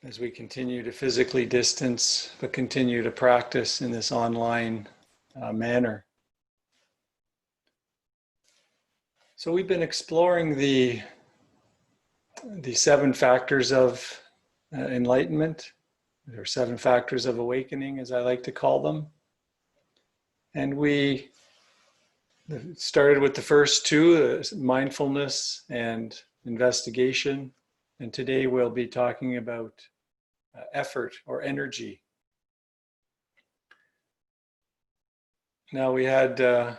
as we continue to physically distance, but continue to practice in this online manner. So we've been exploring the 7 factors of enlightenment, or 7 factors of awakening, as I like to call them. And we started with the first 2, mindfulness and investigation. And today we'll be talking about effort or energy. Now, we had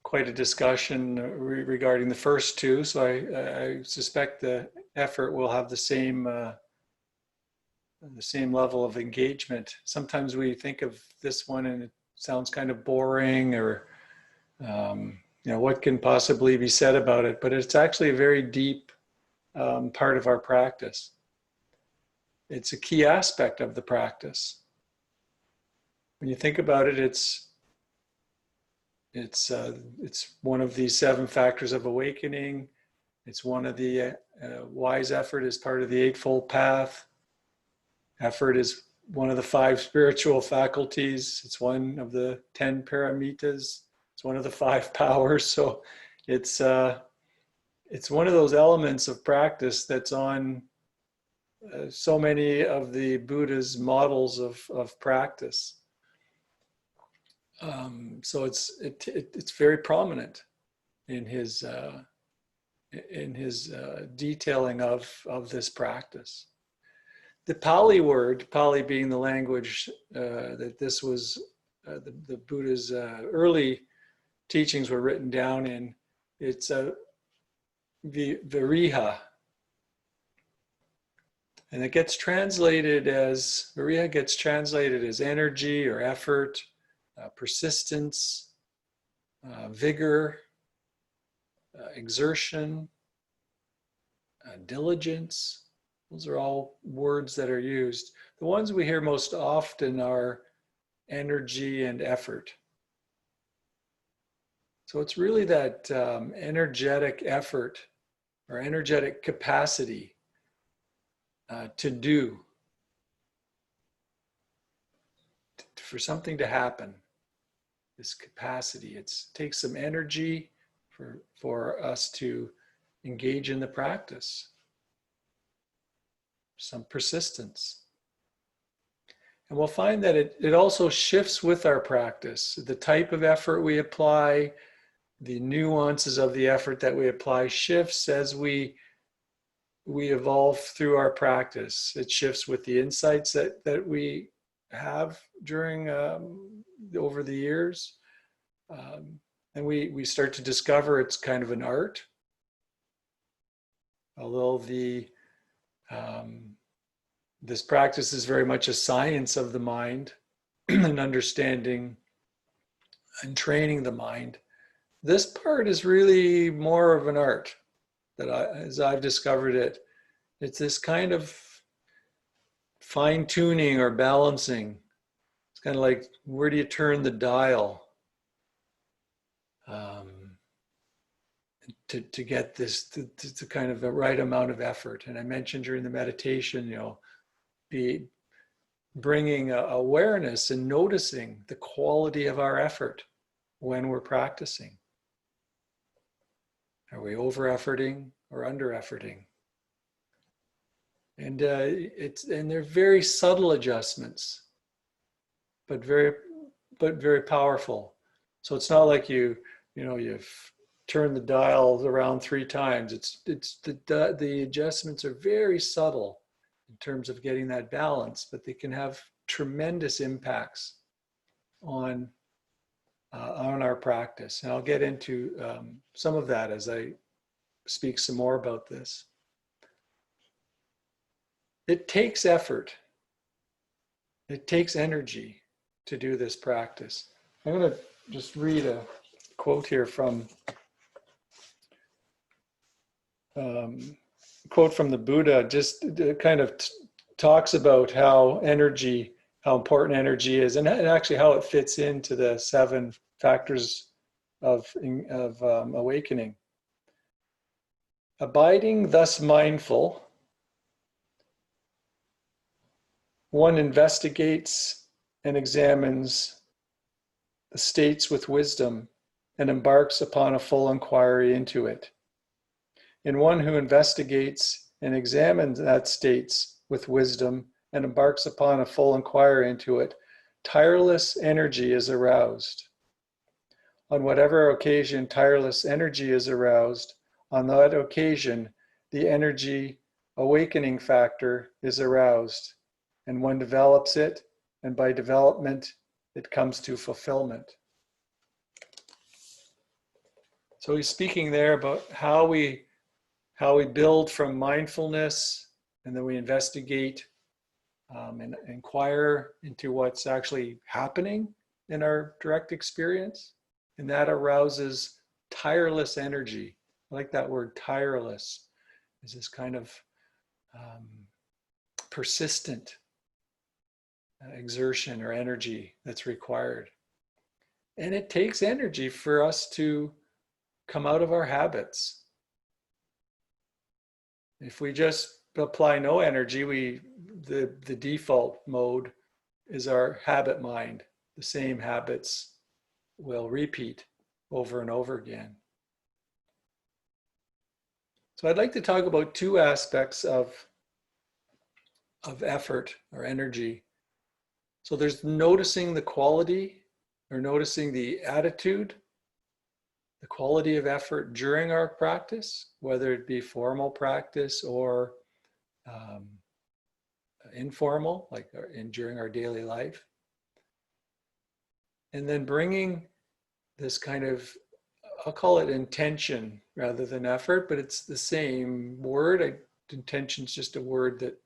quite a discussion regarding the first 2, so I suspect the effort will have the same level of engagement. Sometimes we think of this one and it sounds kind of boring, or what can possibly be said about it, but it's actually a very deep part of our practice. It's a key aspect of the practice. When you think about it, it's one of these 7 factors of awakening. It's one of the wise effort is part of the Eightfold Path. Effort is one of the 5 spiritual faculties. It's one of the 10 paramitas. It's one of the 5 powers. So it's one of those elements of practice that's on so many of the Buddha's models of practice. So it's very prominent in his detailing of this practice. The Pali word, Pali being the language that this was the Buddha's early teachings were written down in, it's viriha. And it gets translated as, viriha gets translated as energy or effort, persistence, vigor, exertion, diligence. Those are all words that are used. The ones we hear most often are energy and effort. So it's really that energetic effort or energetic capacity to do, for something to happen. This capacity, it takes some energy for us to engage in the practice, some persistence. And we'll find that it also shifts with our practice. The type of effort we apply, the nuances of the effort that we apply shifts as we evolve through our practice. It shifts with the insights that we have during over the years, and we start to discover it's kind of an art, although this practice is very much a science of the mind and understanding and training the mind. This part is really more of an art that as I've discovered it. It's this kind of fine-tuning or balancing. It's kind of like, where do you turn the dial to get this to kind of the right amount of effort? And I mentioned during the meditation, be bringing awareness and noticing the quality of our effort when we're practicing. Are we over-efforting or under-efforting? And they're very subtle adjustments, but very powerful. So it's not like you've turned the dial around 3 times. The adjustments are very subtle in terms of getting that balance, but they can have tremendous impacts on our practice. And I'll get into some of that as I speak some more about this. It takes effort. It takes energy to do this practice. I'm going to just read a quote here from the Buddha. Just kind of talks about how important energy is, and actually how it fits into the 7 factors of awakening. Abiding thus mindful, One investigates and examines the states with wisdom and embarks upon a full inquiry into it. In one who investigates and examines that states with wisdom and embarks upon a full inquiry into it, tireless energy is aroused. On whatever occasion tireless energy is aroused, on that occasion the energy awakening factor is aroused, and one develops it, and by development it comes to fulfillment. So he's speaking there about how we build from mindfulness, and then we investigate and inquire into what's actually happening in our direct experience. And that arouses tireless energy. I like that word, tireless. Is this kind of persistent exertion or energy that's required. And it takes energy for us to come out of our habits. If we just apply no energy, the default mode is our habit mind. The same habits will repeat over and over again. So I'd like to talk about two aspects of effort or energy. So there's noticing the quality or noticing the attitude, the quality of effort during our practice, whether it be formal practice or informal, like during our daily life. And then bringing this kind of, I'll call it intention rather than effort, but it's the same word. Intention's just a word that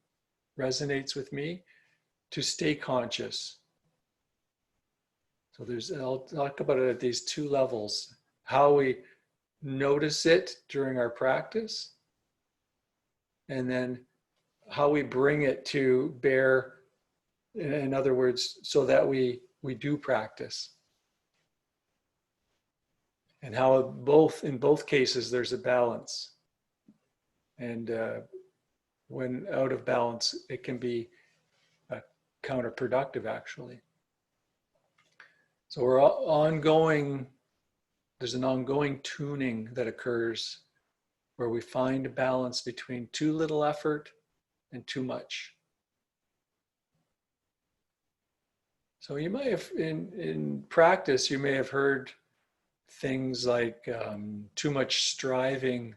resonates with me, to stay conscious. So I'll talk about it at these two levels: how we notice it during our practice, and then how we bring it to bear, in other words, so that we do practice. And how in both cases there's a balance. And when out of balance, it can be counterproductive, actually. So there's an ongoing tuning that occurs where we find a balance between too little effort and too much. So you might have, in practice, you may have heard things like too much striving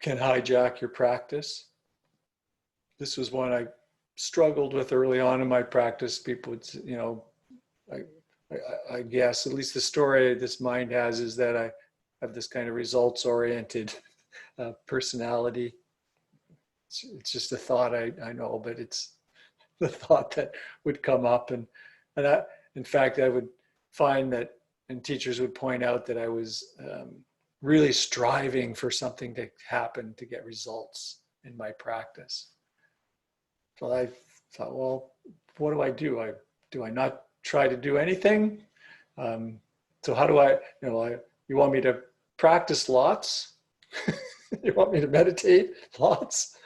can hijack your practice. This was one I struggled with early on in my practice. People would, I guess, at least the story this mind has is that I have this kind of results-oriented personality. It's just a thought I know, but it's the thought that would come up. And in fact, I would find that, and teachers would point out that I was really striving for something to happen to get results in my practice. So I thought, well, what do? Do I not try to do anything? So how do you want me to practice lots? You want me to meditate lots?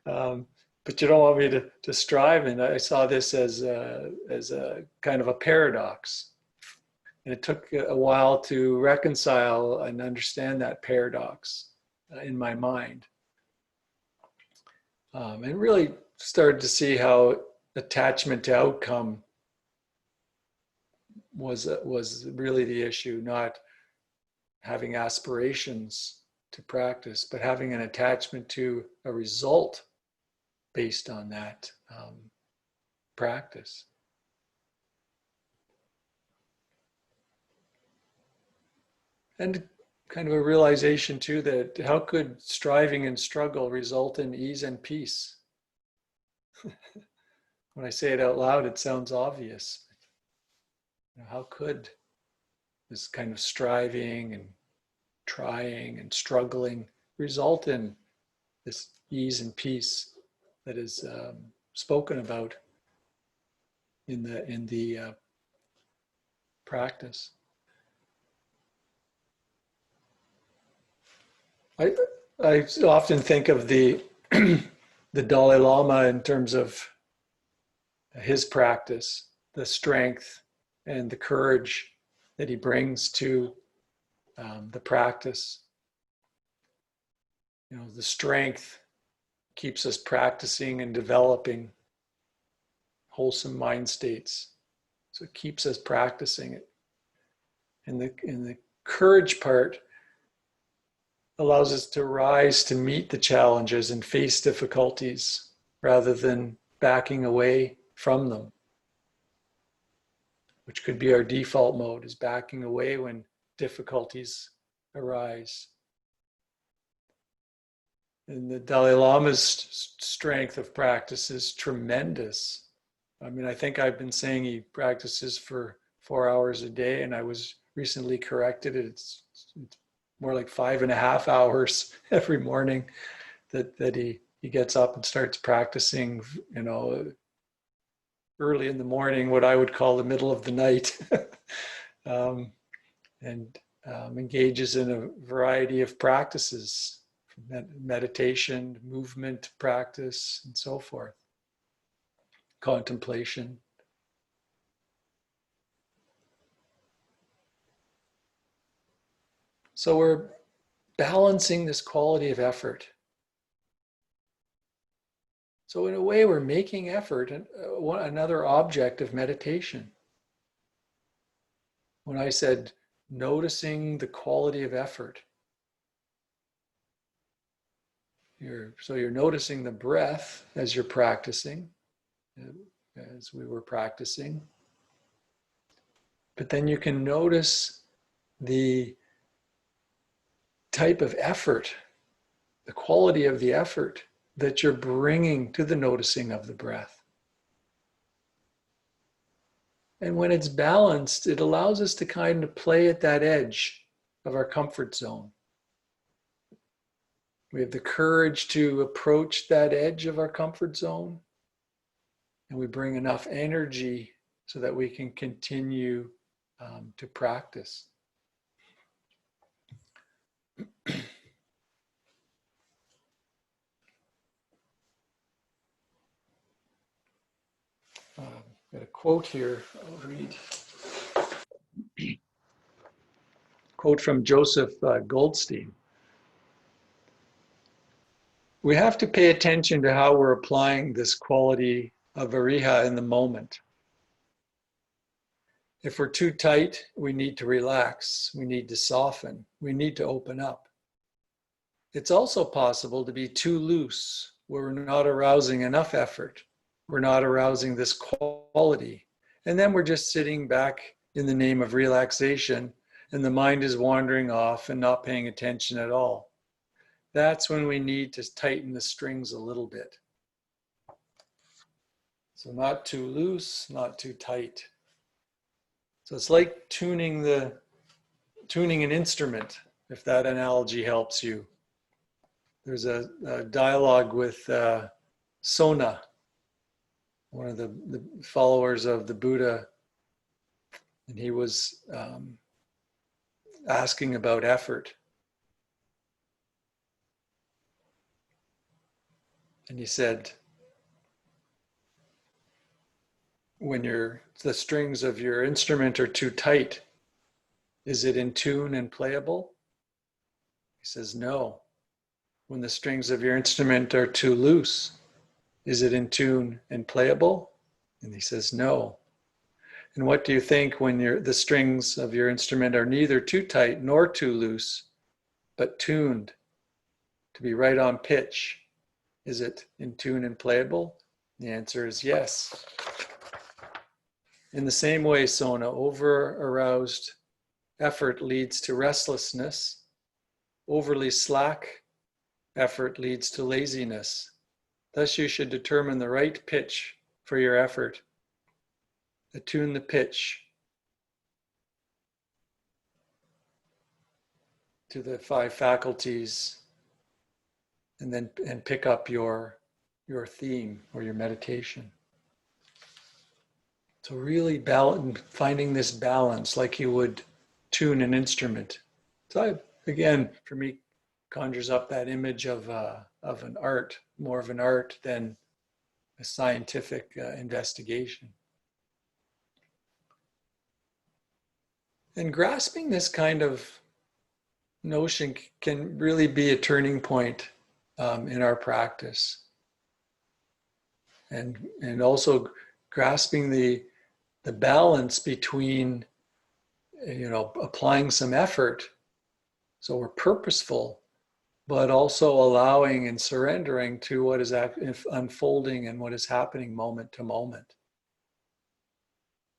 But you don't want me to strive. And I saw this as a kind of a paradox. And it took a while to reconcile and understand that paradox in my mind. And really started to see how attachment to outcome was really the issue, not having aspirations to practice, but having an attachment to a result based on that practice. And kind of a realization too that how could striving and struggle result in ease and peace? When I say it out loud, it sounds obvious. How could this kind of striving and trying and struggling result in this ease and peace that is spoken about in the practice? I often think of the the Dalai Lama in terms of his practice, the strength and the courage that he brings to the practice. You know, the strength keeps us practicing and developing wholesome mind states. So it keeps us practicing it. And the courage part allows us to rise to meet the challenges and face difficulties rather than backing away from them, which could be our default mode, is backing away when difficulties arise. And the Dalai Lama's strength of practice is tremendous. I mean, I think I've been saying he practices for 4 hours a day, and I was recently corrected. It's more like 5.5 hours every morning that he gets up and starts practicing, you know, early in the morning, what I would call the middle of the night, and engages in a variety of practices, meditation, movement practice, and so forth, contemplation. So we're balancing this quality of effort. So in a way, we're making effort another object of meditation. When I said noticing the quality of effort, you're noticing the breath as you're practicing, as we were practicing. But then you can notice the type of effort, the quality of the effort that you're bringing to the noticing of the breath. And when it's balanced, it allows us to kind of play at that edge of our comfort zone. We have the courage to approach that edge of our comfort zone, and we bring enough energy so that we can continue to practice. Got a quote here, I'll read. Quote from Joseph Goldstein. We have to pay attention to how we're applying this quality of viriha in the moment. If we're too tight, we need to relax, we need to soften, we need to open up. It's also possible to be too loose, where we're not arousing enough effort. We're not arousing this quality. And then we're just sitting back in the name of relaxation, and the mind is wandering off and not paying attention at all. That's when we need to tighten the strings a little bit. So not too loose, not too tight. So it's like tuning an instrument, if that analogy helps you. There's a dialogue with Sona, one of the followers of the Buddha, and he was asking about effort. And he said, when the strings of your instrument are too tight, is it in tune and playable? He says, no. When the strings of your instrument are too loose, is it in tune and playable? And he says, no. And what do you think when the strings of your instrument are neither too tight nor too loose, but tuned to be right on pitch? Is it in tune and playable? The answer is yes. In the same way, Sona, over-aroused effort leads to restlessness. Overly slack effort leads to laziness. Thus, you should determine the right pitch for your effort. Attune the pitch to the 5 faculties, and pick up your theme or your meditation. So really finding this balance like you would tune an instrument. So again, for me, conjures up that image of an art more of an art than a scientific investigation. And grasping this kind of notion can really be a turning point in our practice. And also grasping the balance between, applying some effort, so we're purposeful, but also allowing and surrendering to what is unfolding and what is happening moment to moment.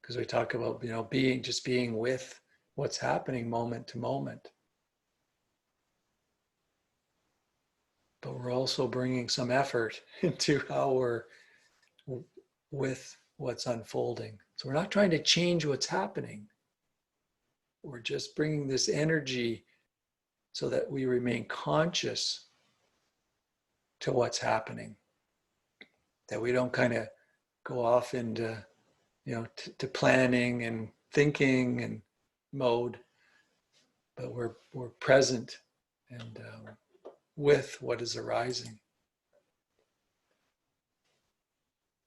Because we talk about, being with what's happening moment to moment. But we're also bringing some effort into how we're with what's unfolding. So we're not trying to change what's happening. We're just bringing this energy so that we remain conscious to what's happening. That we don't kind of go off into, to planning and thinking and mode, but we're present and with what is arising.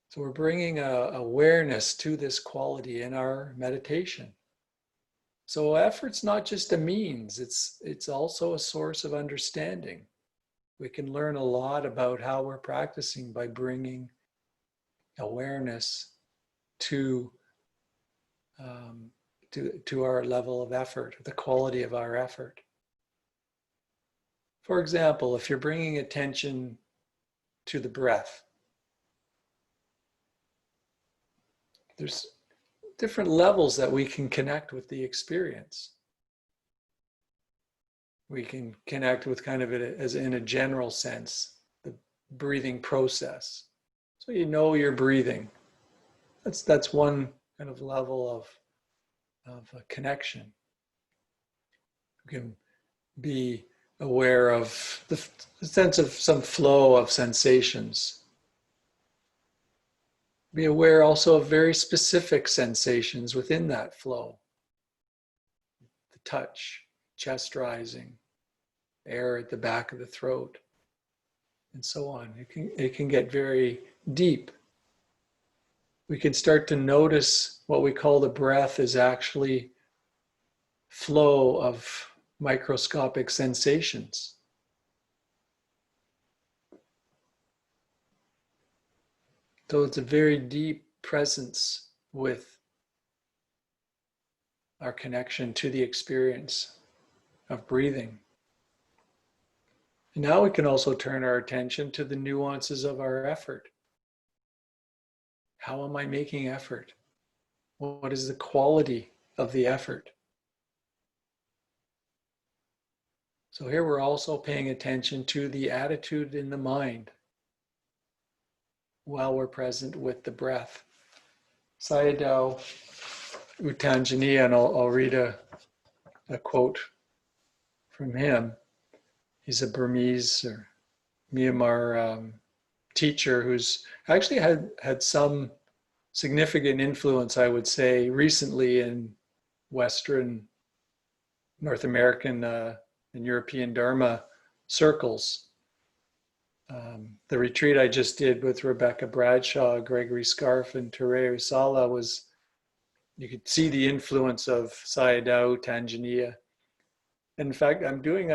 So we're bringing awareness to this quality in our meditation. So effort's not just a means, it's also a source of understanding. We can learn a lot about how we're practicing by bringing awareness to our level of effort, the quality of our effort. For example, if you're bringing attention to the breath, there's different levels that we can connect with the experience. We can connect with kind of it as in a general sense, the breathing process. So you're breathing. That's one kind of level of a connection. You can be aware of the sense of some flow of sensations. Be aware also of very specific sensations within that flow. The touch, chest rising, air at the back of the throat, and so on. It can get very deep. We can start to notice what we call the breath is actually flow of microscopic sensations. So it's a very deep presence with our connection to the experience of breathing. And now we can also turn our attention to the nuances of our effort. How am I making effort? What is the quality of the effort? So here we're also paying attention to the attitude in the mind while we're present with the breath. Sayadaw U Tejaniya, and I'll read a quote from him. He's a Burmese or Myanmar teacher who's actually had some significant influence, I would say, recently in Western, North American and European Dharma circles. The retreat I just did with Rebecca Bradshaw, Gregory Scarf, and Tere Usala was, you could see the influence of Sayadaw U Tejaniya. In fact, I'm doing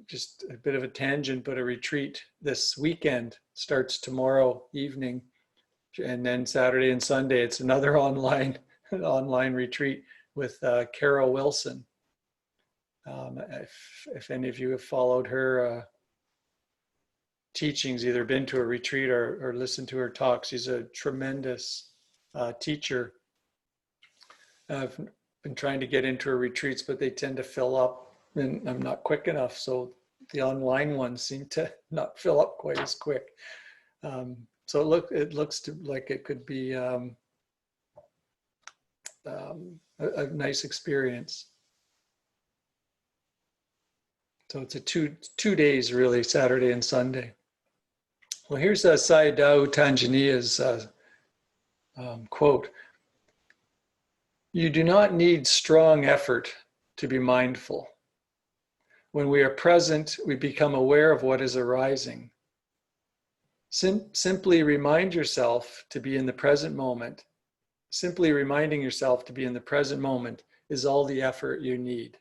just a bit of a tangent, but a retreat this weekend starts tomorrow evening, and then Saturday and Sunday it's another online retreat with Carol Wilson. If any of you have followed her teachings, either been to a retreat or listened to her talks, she's a tremendous teacher. I've been trying to get into her retreats, but they tend to fill up, and I'm not quick enough. So the online ones seem to not fill up quite as quick. So it looks like it could be a nice experience. So it's a two days really, Saturday and Sunday. Well, here's Sayadaw U Tejaniya's quote. You do not need strong effort to be mindful. When we are present, we become aware of what is arising. Simply remind yourself to be in the present moment. Simply reminding yourself to be in the present moment is all the effort you need.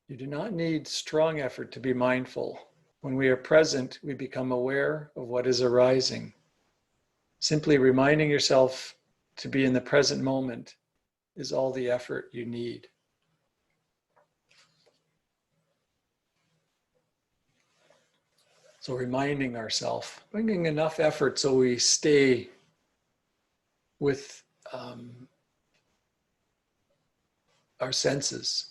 You do not need strong effort to be mindful. When we are present, we become aware of what is arising. Simply reminding yourself to be in the present moment is all the effort you need. So reminding ourselves, bringing enough effort so we stay with our senses.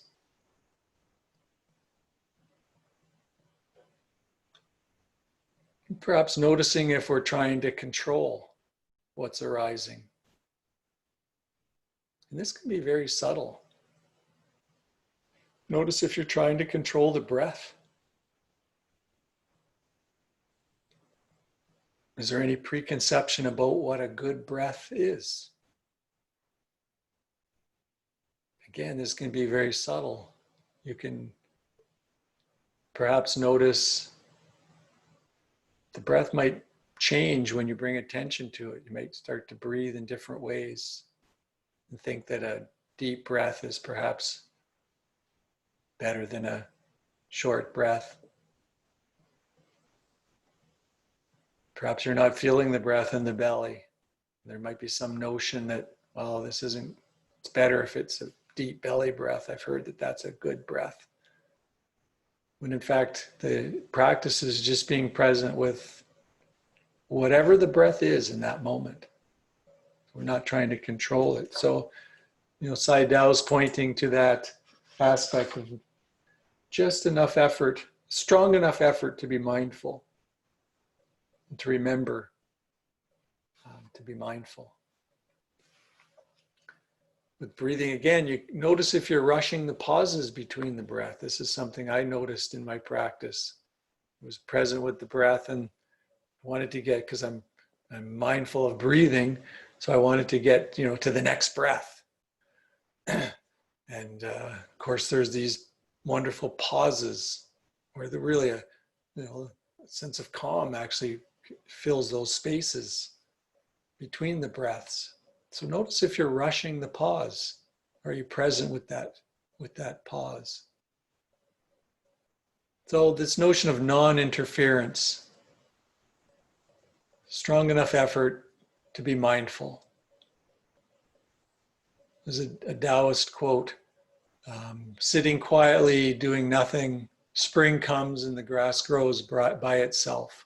Perhaps noticing if we're trying to control what's arising. And this can be very subtle. Notice if you're trying to control the breath. Is there any preconception about what a good breath is? Again, this can be very subtle. You can perhaps notice the breath might change when you bring attention to it. You might start to breathe in different ways and think that a deep breath is perhaps better than a short breath. Perhaps you're not feeling the breath in the belly. There might be some notion that, well, it's better if it's a deep belly breath. I've heard that that's a good breath. When in fact, the practice is just being present with whatever the breath is in that moment. We're not trying to control it. So, Sayadaw is pointing to that aspect of just enough effort, strong enough effort to be mindful and to remember to be mindful. With breathing, again, you notice if you're rushing the pauses between the breath. This is something I noticed in my practice. I was present with the breath and wanted to get, because I'm mindful of breathing, so I wanted to get, to the next breath. And of course, there's these wonderful pauses where really a sense of calm actually fills those spaces between the breaths. So notice if you're rushing the pause. Are you present with that pause? So this notion of non-interference, strong enough effort to be mindful. There's a Taoist quote, sitting quietly, doing nothing, spring comes and the grass grows by itself.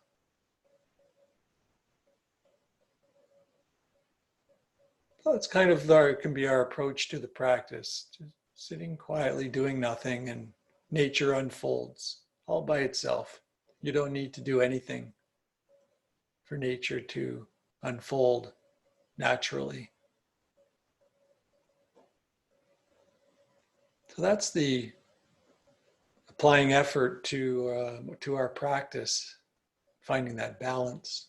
Well, it's kind of it can be our approach to the practice. Just sitting quietly, doing nothing, and nature unfolds all by itself. You don't need to do anything for nature to unfold naturally. So that's the applying effort to our practice, finding that balance.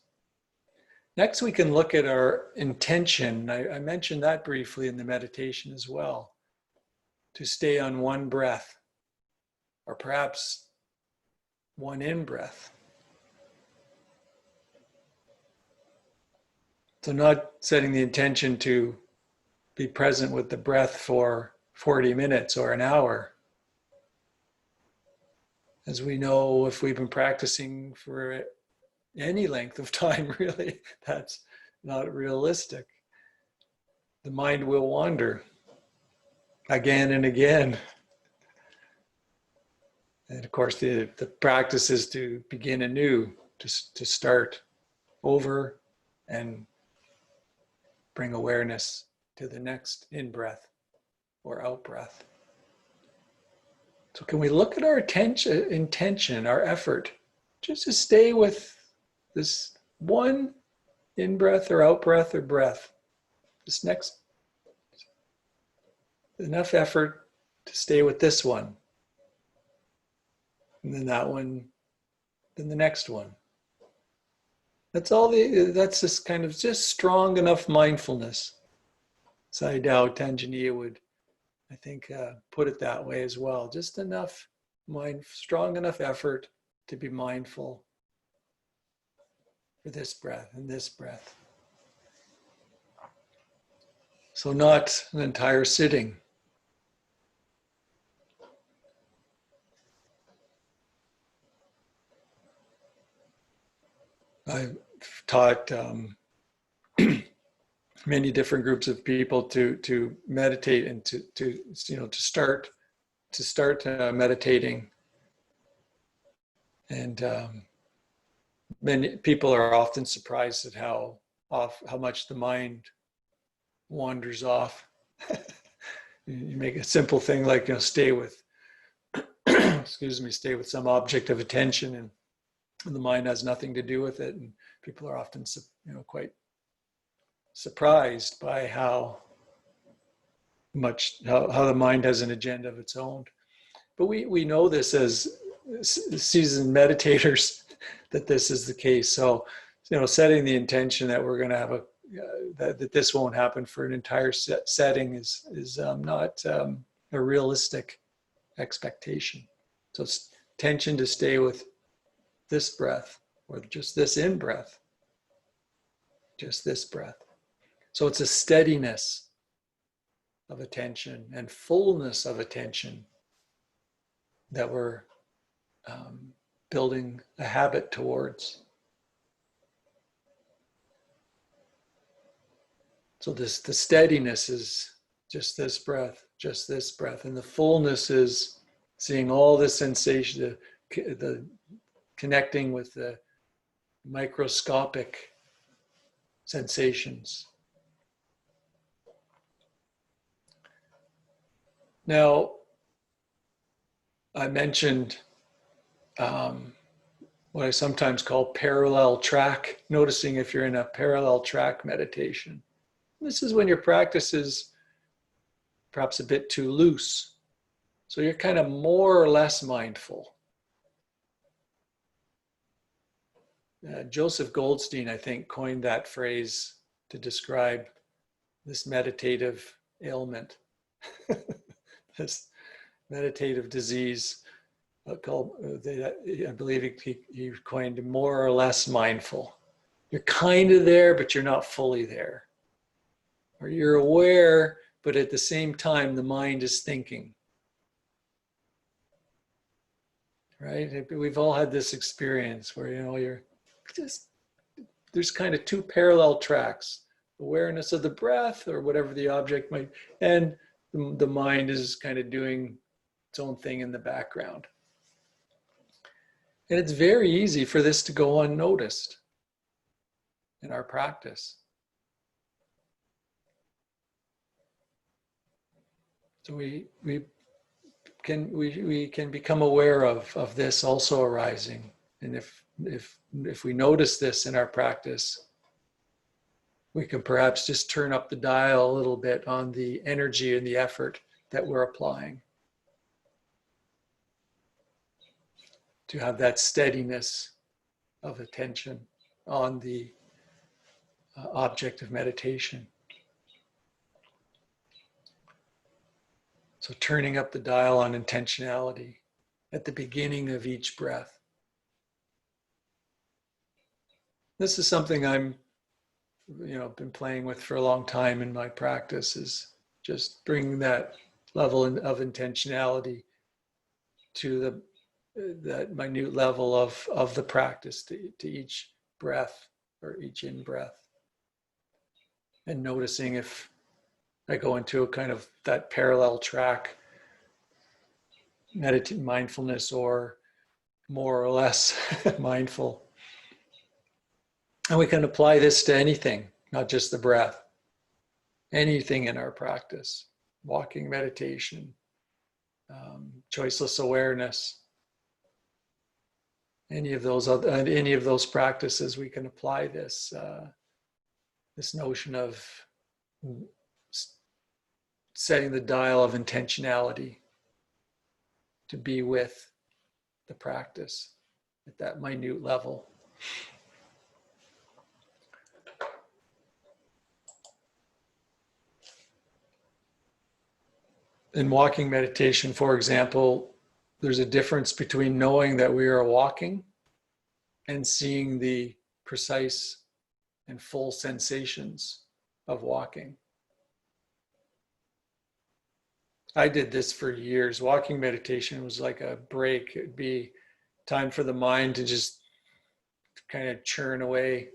Next, we can look at our intention. I mentioned that briefly in the meditation as well. To stay on one breath, or perhaps one in-breath. So not setting the intention to be present with the breath for 40 minutes or an hour. As we know, if we've been practicing for any length of time, really, that's not realistic. The mind will wander again and again. And of course, the practice is to begin anew, to start over and bring awareness to the next in-breath or out-breath. So can we look at our intention, our effort, just to stay with this one in-breath or out-breath or breath, this next, enough effort to stay with this one, and then that one, then the next one. That's just kind of just strong enough mindfulness. Sayadaw Tejaniya would, I think, put it that way as well. Just enough strong enough effort to be mindful for this breath and this breath. So not an entire sitting. I've taught many different groups of people to meditate and to start meditating, and many people are often surprised at how much the mind wanders off. You make a simple thing like stay with stay with some object of attention, and the mind has nothing to do with it, and people are often quite surprised by how the mind has an agenda of its own. But we know this as seasoned meditators that this is the case. So setting the intention that we're going to have that this won't happen for an entire setting is not a realistic expectation. So it's intention to stay with this breath, or just this in breath, just this breath. So it's a steadiness of attention and fullness of attention that we're building a habit towards. So the steadiness is just this breath, and the fullness is seeing all the sensation, the connecting with the microscopic sensations. Now, I mentioned what I sometimes call parallel track, noticing if you're in a parallel track meditation. This is when your practice is perhaps a bit too loose. So you're kind of more or less mindful. Joseph Goldstein, I think, coined that phrase to describe this meditative ailment, this meditative disease called, I believe he coined more or less mindful. You're kind of there, but you're not fully there. Or you're aware, but at the same time, the mind is thinking. Right? We've all had this experience where, you're just, there's kind of two parallel tracks, awareness of the breath or whatever the object might, and the mind is kind of doing its own thing in the background. And it's very easy for this to go unnoticed in our practice. So we can become aware of this also arising. And if we notice this in our practice, we can perhaps just turn up the dial a little bit on the energy and the effort that we're applying to have that steadiness of attention on the object of meditation. So turning up the dial on intentionality at the beginning of each breath. This is something I'm, been playing with for a long time in my practice, is just bringing that level of intentionality to that minute level of the practice to each breath or each in-breath. And noticing if I go into a kind of that parallel track, mindfulness or more or less mindful. And we can apply this to anything, not just the breath, anything in our practice, walking meditation, choiceless awareness, any of those practices, we can apply this notion of setting the dial of intentionality to be with the practice at that minute level. In walking meditation, for example, there's a difference between knowing that we are walking and seeing the precise and full sensations of walking. I did this for years. Walking meditation was like a break. It'd be time for the mind to just kind of churn away.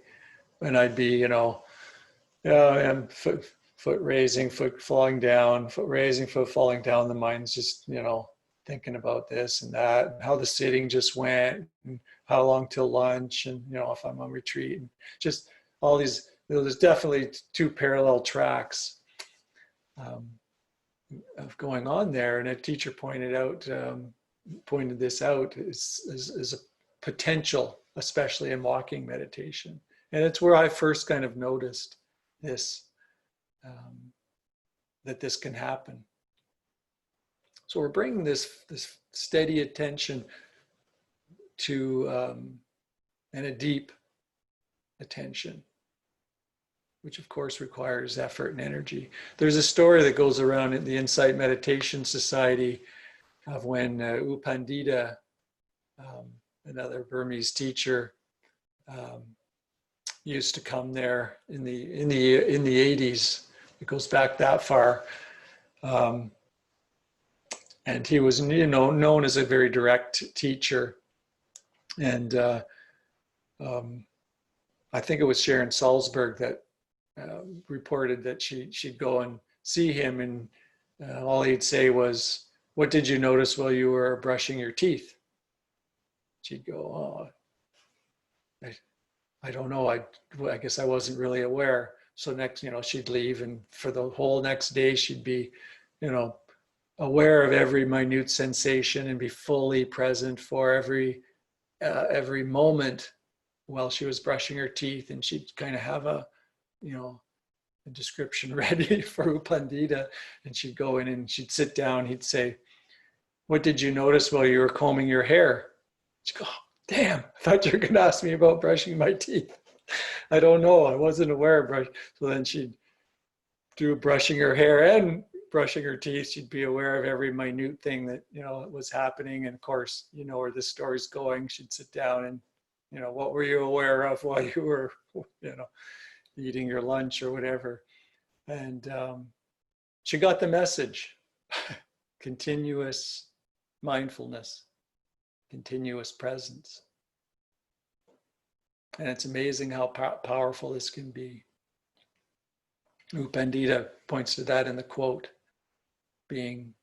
And I'd be, and foot raising, foot falling down, foot raising, foot falling down. The mind's just, thinking about this and that, and how the sitting just went, and how long till lunch, and, if I'm on retreat, and just all these, there's definitely two parallel tracks of going on there. And a teacher pointed this out is a potential, especially in walking meditation. And it's where I first kind of noticed this, that this can happen. So we're bringing this steady attention to, and a deep attention, which of course requires effort and energy. There's a story that goes around in the Insight Meditation Society of when U Pandita, another Burmese teacher, used to come there in the 80s. It goes back that far, and he was known as a very direct teacher. And I think it was Sharon Salzberg that reported that she'd go and see him, and all he'd say was, "What did you notice while you were brushing your teeth?" She'd go, "Oh, I don't know. I guess I wasn't really aware." So next, she'd leave, and for the whole next day, she'd be, aware of every minute sensation and be fully present for every moment while she was brushing her teeth. And she'd kind of have a description ready for U Pandita, and she'd go in and she'd sit down. He'd say, "What did you notice while you were combing your hair?" She'd go, "Oh, damn, I thought you were going to ask me about brushing my teeth. I don't know. I wasn't aware of brushing." So then she'd do brushing her hair and brushing her teeth. She'd be aware of every minute thing that, was happening. And of course, where this story's going. She'd sit down and, what were you aware of while you were, eating your lunch or whatever. And she got the message. Continuous mindfulness, continuous presence. And it's amazing how powerful this can be. U Pandita points to that in the quote, being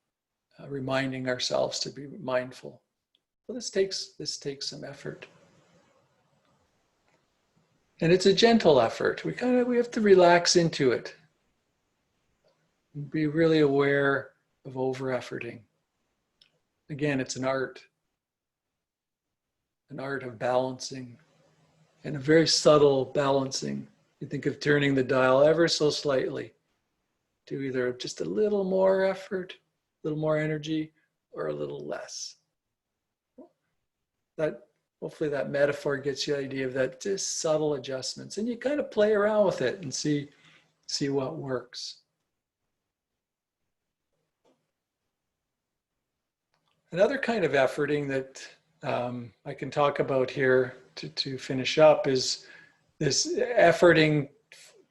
reminding ourselves to be mindful. Well, this takes some effort. And it's a gentle effort. We have to relax into it. Be really aware of over-efforting. Again, it's an art of balancing, and a very subtle balancing. You think of turning the dial ever so slightly to either just a little more effort, a little more energy, or a little less. Hopefully that metaphor gets you the idea of that, just subtle adjustments, and you kind of play around with it and see what works. Another kind of efforting that I can talk about here to finish up is this efforting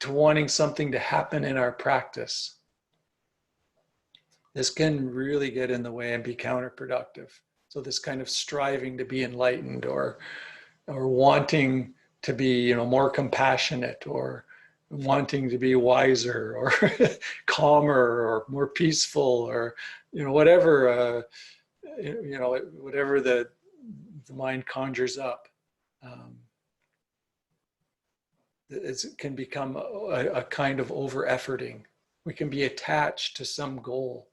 to wanting something to happen in our practice. This can really get in the way and be counterproductive. So this kind of striving to be enlightened, or wanting to be, more compassionate, or wanting to be wiser, or calmer, or more peaceful, or whatever whatever the mind conjures up. It can become a kind of over-efforting. We can be attached to some goal,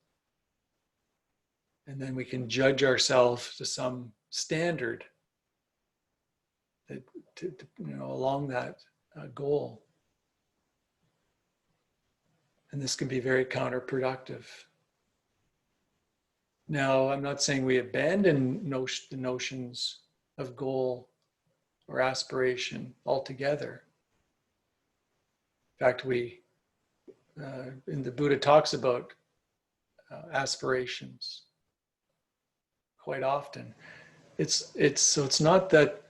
and then we can judge ourselves to some standard that along that goal. And this can be very counterproductive. Now, I'm not saying we abandon the notions of goal or aspiration altogether. In fact, in the Buddha talks about aspirations quite often. It's not that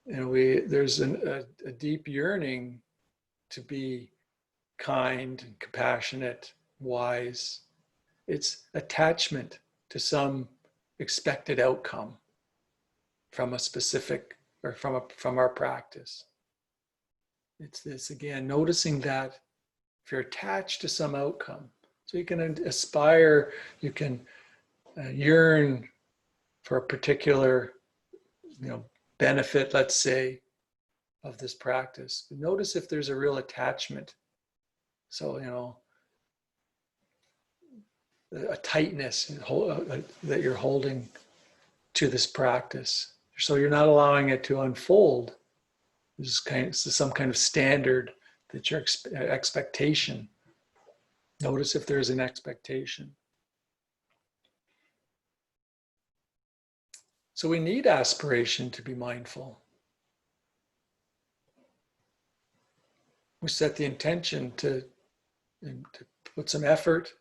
there's a deep yearning to be kind and compassionate, wise. It's attachment to some expected outcome from a specific, or from our practice. It's this, again, noticing that if you're attached to some outcome, so you can aspire, you can yearn for a particular, benefit, let's say, of this practice. But notice if there's a real attachment. So, a tightness that you're holding to this practice. So you're not allowing it to unfold. There's some kind of standard that your expectation. Notice if there's an expectation. So we need aspiration to be mindful. We set the intention to put some effort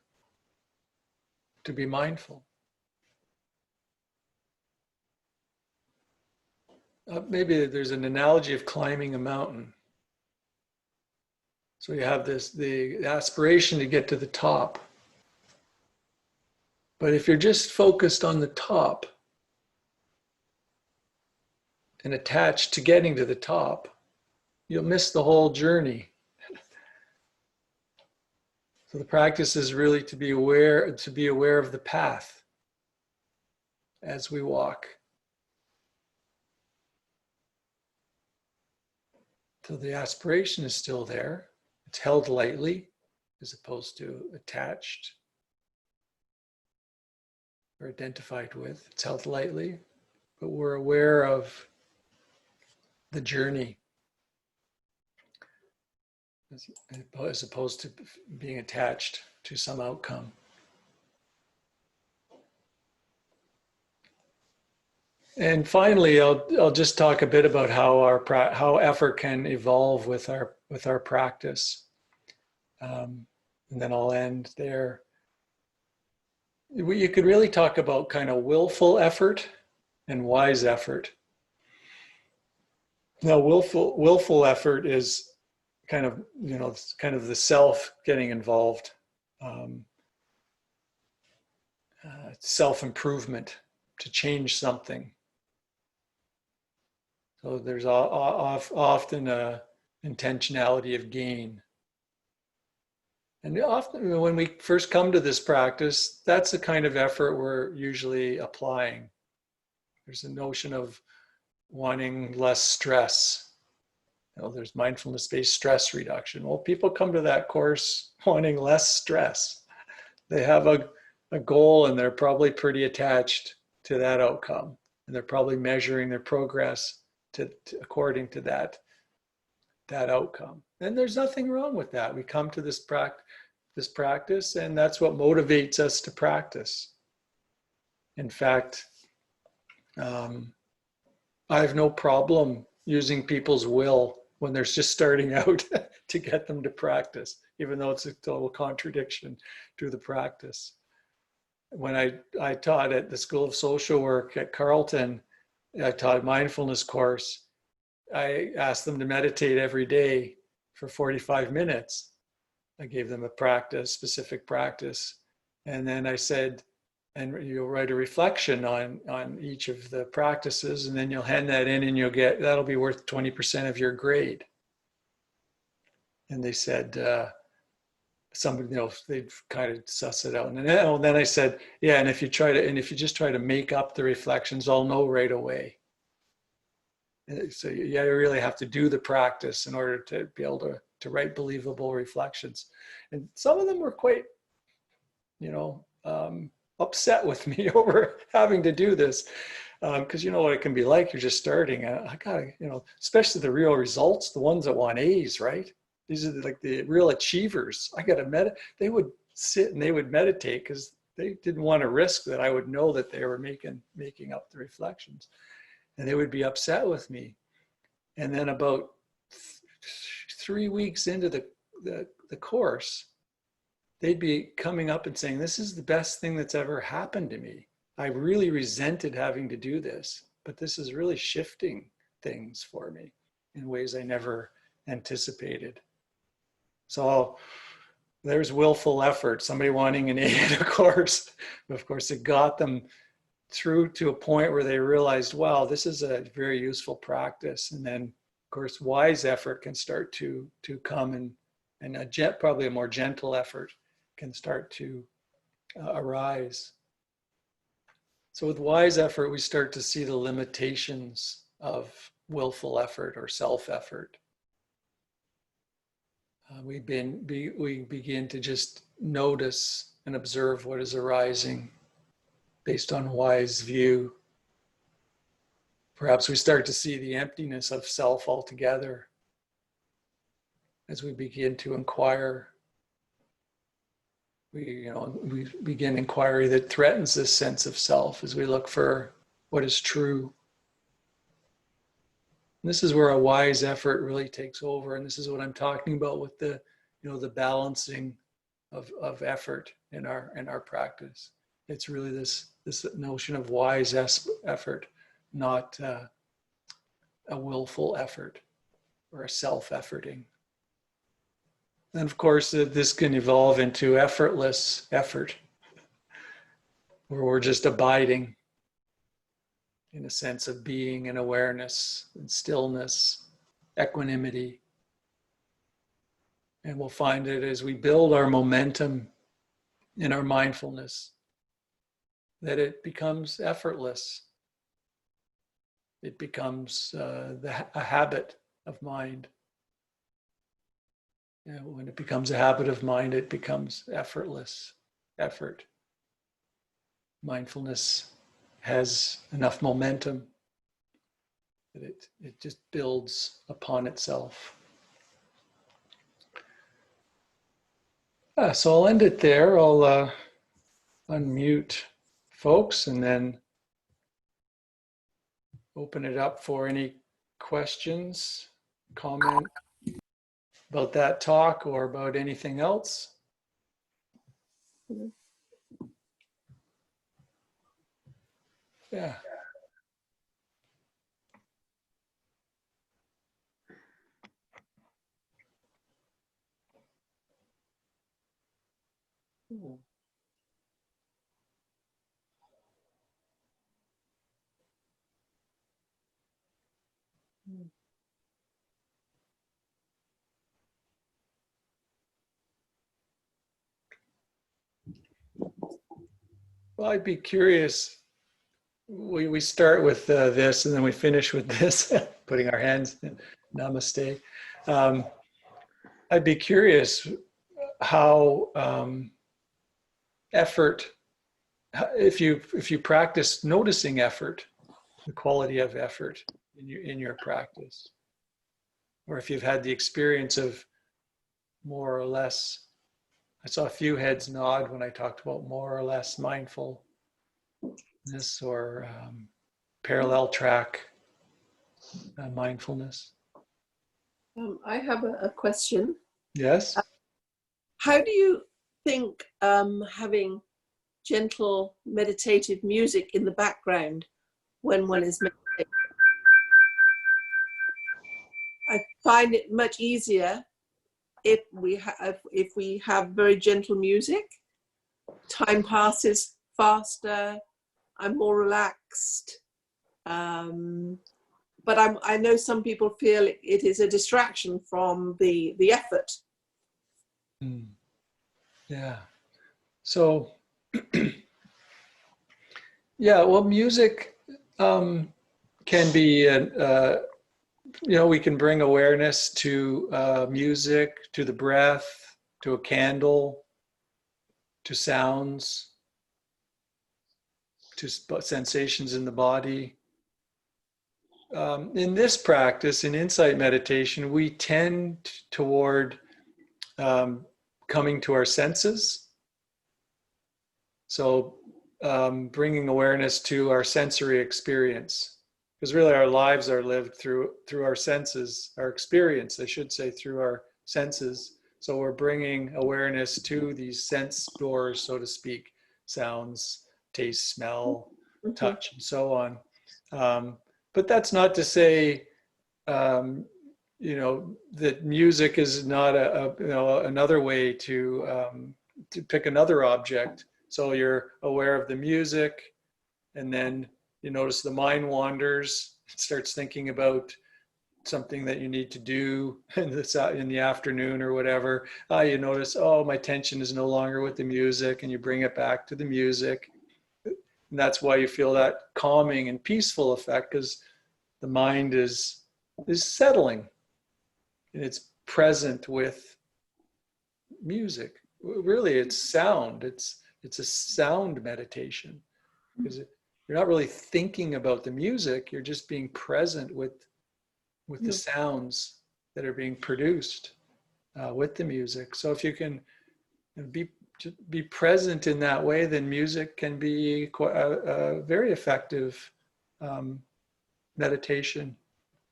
to be mindful. Maybe there's an analogy of climbing a mountain. So you have the aspiration to get to the top. But if you're just focused on the top and attached to getting to the top, you'll miss the whole journey. So the practice is really to be aware of the path as we walk. So the aspiration is still there. It's held lightly as opposed to attached or identified with. It's held lightly, but we're aware of the journey as opposed to being attached to some outcome. And finally, I'll just talk a bit about how effort can evolve with our practice, and then I'll end there. You could really talk about kind of willful effort and wise effort. Now, willful effort is kind of the self getting involved, self-improvement to change something. So there's often a intentionality of gain. And often when we first come to this practice, that's the kind of effort we're usually applying. There's a notion of wanting less stress. There's mindfulness-based stress reduction. Well, people come to that course wanting less stress. They have a goal and they're probably pretty attached to that outcome. And they're probably measuring their progress according to that outcome. And there's nothing wrong with that. We come to this practice, and that's what motivates us to practice. In fact, I have no problem using people's will when they're just starting out to get them to practice, even though it's a total contradiction to the practice. When I taught at the School of Social Work at Carleton, I taught a mindfulness course. I asked them to meditate every day for 45 minutes. I gave them a specific practice. And then I said, and you'll write a reflection on each of the practices, and then you'll hand that in and that'll be worth 20% of your grade. And they said, they'd kind of suss it out. And then I said, yeah, and if you just try to make up the reflections, I'll know right away. And so you really have to do the practice in order to be able to write believable reflections. And some of them were quite, upset with me over having to do this. Because you know what it can be like, you're just starting. I gotta, especially the real results, the ones that want A's, right? These are like the real achievers. I got to they would sit and they would meditate because they didn't want to risk that I would know that they were making up the reflections. And they would be upset with me. And then about 3 weeks into the course, they'd be coming up and saying, this is the best thing that's ever happened to me. I really resented having to do this, but this is really shifting things for me in ways I never anticipated. So there's willful effort, somebody wanting an A in a course. Of course, it got them through to a point where they realized, wow, this is a very useful practice. And then, of course, wise effort can start to come, and probably a more gentle effort can start to arise. So with wise effort, we start to see the limitations of willful effort or self-effort. We begin to just notice and observe what is arising based on wise view. Perhaps we start to see the emptiness of self altogether as we begin to inquire. We begin inquiry that threatens this sense of self as we look for what is true. And this is where a wise effort really takes over, and this is what I'm talking about with the balancing of effort in our practice. It's really this notion of wise effort, not a willful effort or a self-efforting. And of course, this can evolve into effortless effort, where we're just abiding in a sense of being and awareness and stillness, equanimity. And we'll find that as we build our momentum in our mindfulness, that it becomes effortless. It becomes a habit of mind. When it becomes a habit of mind, it becomes effortless effort. Mindfulness has enough momentum that it just builds upon itself. So I'll end it there. I'll unmute folks and then open it up for any questions, comment about that talk or about anything else. Yeah. Well, I'd be curious. We start with this and then we finish with this, putting our hands in namaste. I'd be curious how effort, if you practice noticing effort, the quality of effort in your practice, or if you've had the experience of more or less. I saw a few heads nod when I talked about more or less mindfulness or parallel track mindfulness. I have a question. Yes. How do you think having gentle meditative music in the background when one is meditating? I find it much easier if we have very gentle music. Time passes faster. I'm more relaxed. But I know some people feel it is a distraction from the effort. Yeah. So, yeah, well, music can be, we can bring awareness to music, to the breath, to a candle, to sounds, to sensations in the body. In this practice, in insight meditation, we tend toward coming to our senses. So bringing awareness to our sensory experience, because really our lives are lived through our senses, our experience, I should say, through our senses. So we're bringing awareness to these sense doors, so to speak, sounds, taste, smell, touch, and so on. But that's not to say um, that music is not another way to pick another object. So you're aware of the music, and then you notice the mind wanders. It starts thinking about something that you need to do in the afternoon or whatever. You notice, oh, my tension is no longer with the music, and you bring it back to the music. And that's why you feel that calming and peaceful effect, because the mind is settling and it's present with music. Really, it's sound. It's a sound meditation, because you're not really thinking about the music. You're just being present with the sounds that are being produced with the music. So if you can be present in that way, then music can be a very effective meditation.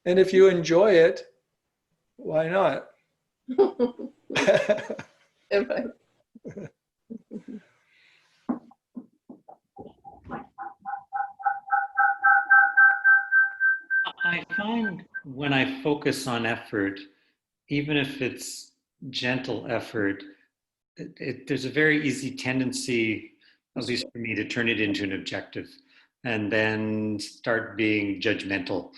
And if you enjoy it, why not? I find when I focus on effort, even if it's gentle effort, there's a very easy tendency, at least for me, to turn it into an objective and then start being judgmental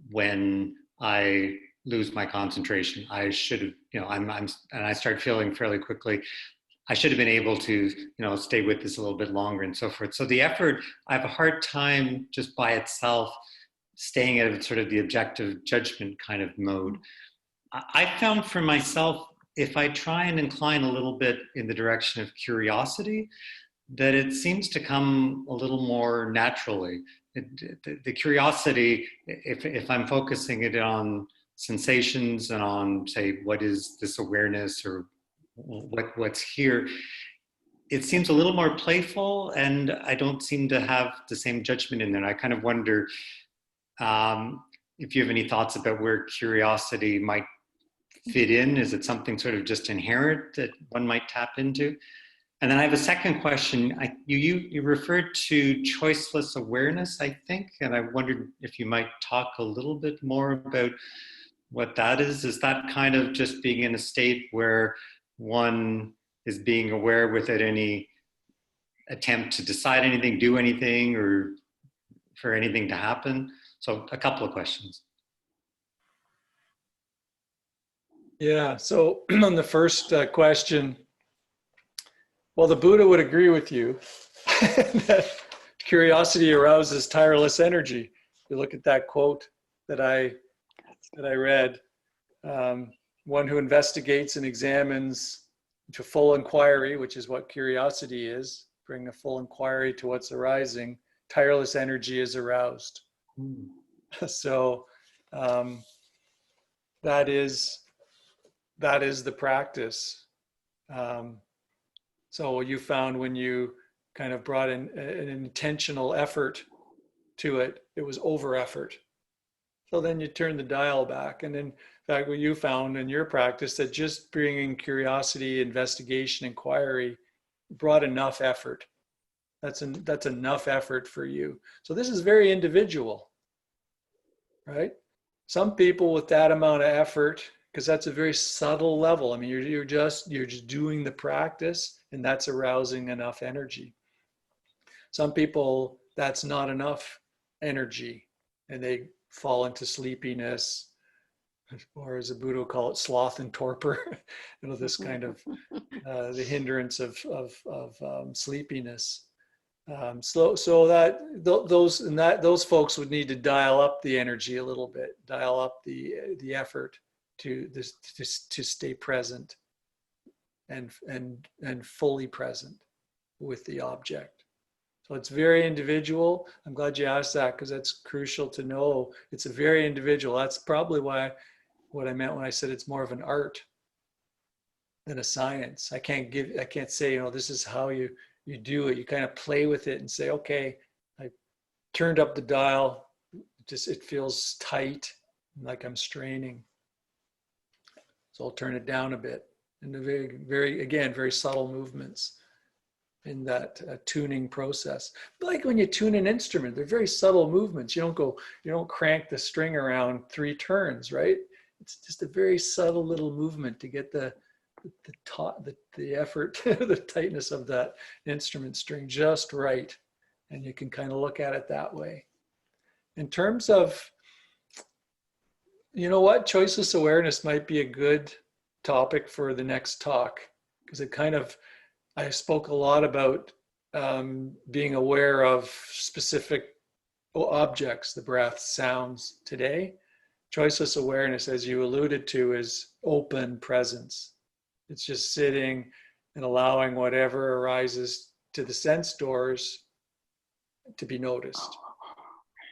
when I lose my concentration. I should have, and I start feeling fairly quickly, I should have been able to, stay with this a little bit longer and so forth. So the effort, I have a hard time just by itself staying out of sort of the objective judgment kind of mode. I found for myself, if I try and incline a little bit in the direction of curiosity, that it seems to come a little more naturally. The curiosity, if I'm focusing it on sensations and on, say, what is this awareness or what's here, it seems a little more playful, and I don't seem to have the same judgment in there. I kind of wonder if you have any thoughts about where curiosity might fit in. Is it something sort of just inherent that one might tap into? And then I have a second question. You referred to choiceless awareness, I think, and I wondered if you might talk a little bit more about what that is. Is that kind of just being in a state where one is being aware without any attempt to decide anything, do anything, or for anything to happen? So a couple of questions. Yeah, so on the first question, well, the Buddha would agree with you that curiosity arouses tireless energy. You look at that quote that I read. One who investigates and examines to full inquiry, which is what curiosity is, bring a full inquiry to what's arising, tireless energy is aroused. So that is the practice. So you found when you kind of brought in an intentional effort to it, it was over effort. So then you turn the dial back. And in fact, what you found in your practice, that just bringing curiosity, investigation, inquiry brought enough effort. That's enough effort for you. So this is very individual, right? Some people with that amount of effort, because that's a very subtle level. I mean, you're just doing the practice, and that's arousing enough energy. Some people, that's not enough energy, and they fall into sleepiness, or as the Buddha would call it, sloth and torpor. This kind of the hindrance of sleepiness. So that those folks would need to dial up the energy a little bit, dial up the effort to stay present and fully present with the object. So it's very individual. I'm glad you asked that, because that's crucial to know. It's a very individual. That's probably what I meant when I said it's more of an art than a science. I can't say, this is how you do it. You kind of play with it and say, okay, I turned up the dial. It feels tight, like I'm straining. So I'll turn it down a bit. And the very, very, again, very subtle movements. in that tuning process. But like when you tune an instrument, they're very subtle movements. You don't crank the string around 3 turns, right? It's just a very subtle little movement to get the effort, the tightness of that instrument string just right. And you can kind of look at it that way. In terms of, you know what, choiceless awareness might be a good topic for the next talk, because I spoke a lot about being aware of specific objects, the breath, sounds today. Choiceless awareness, as you alluded to, is open presence. It's just sitting and allowing whatever arises to the sense doors to be noticed,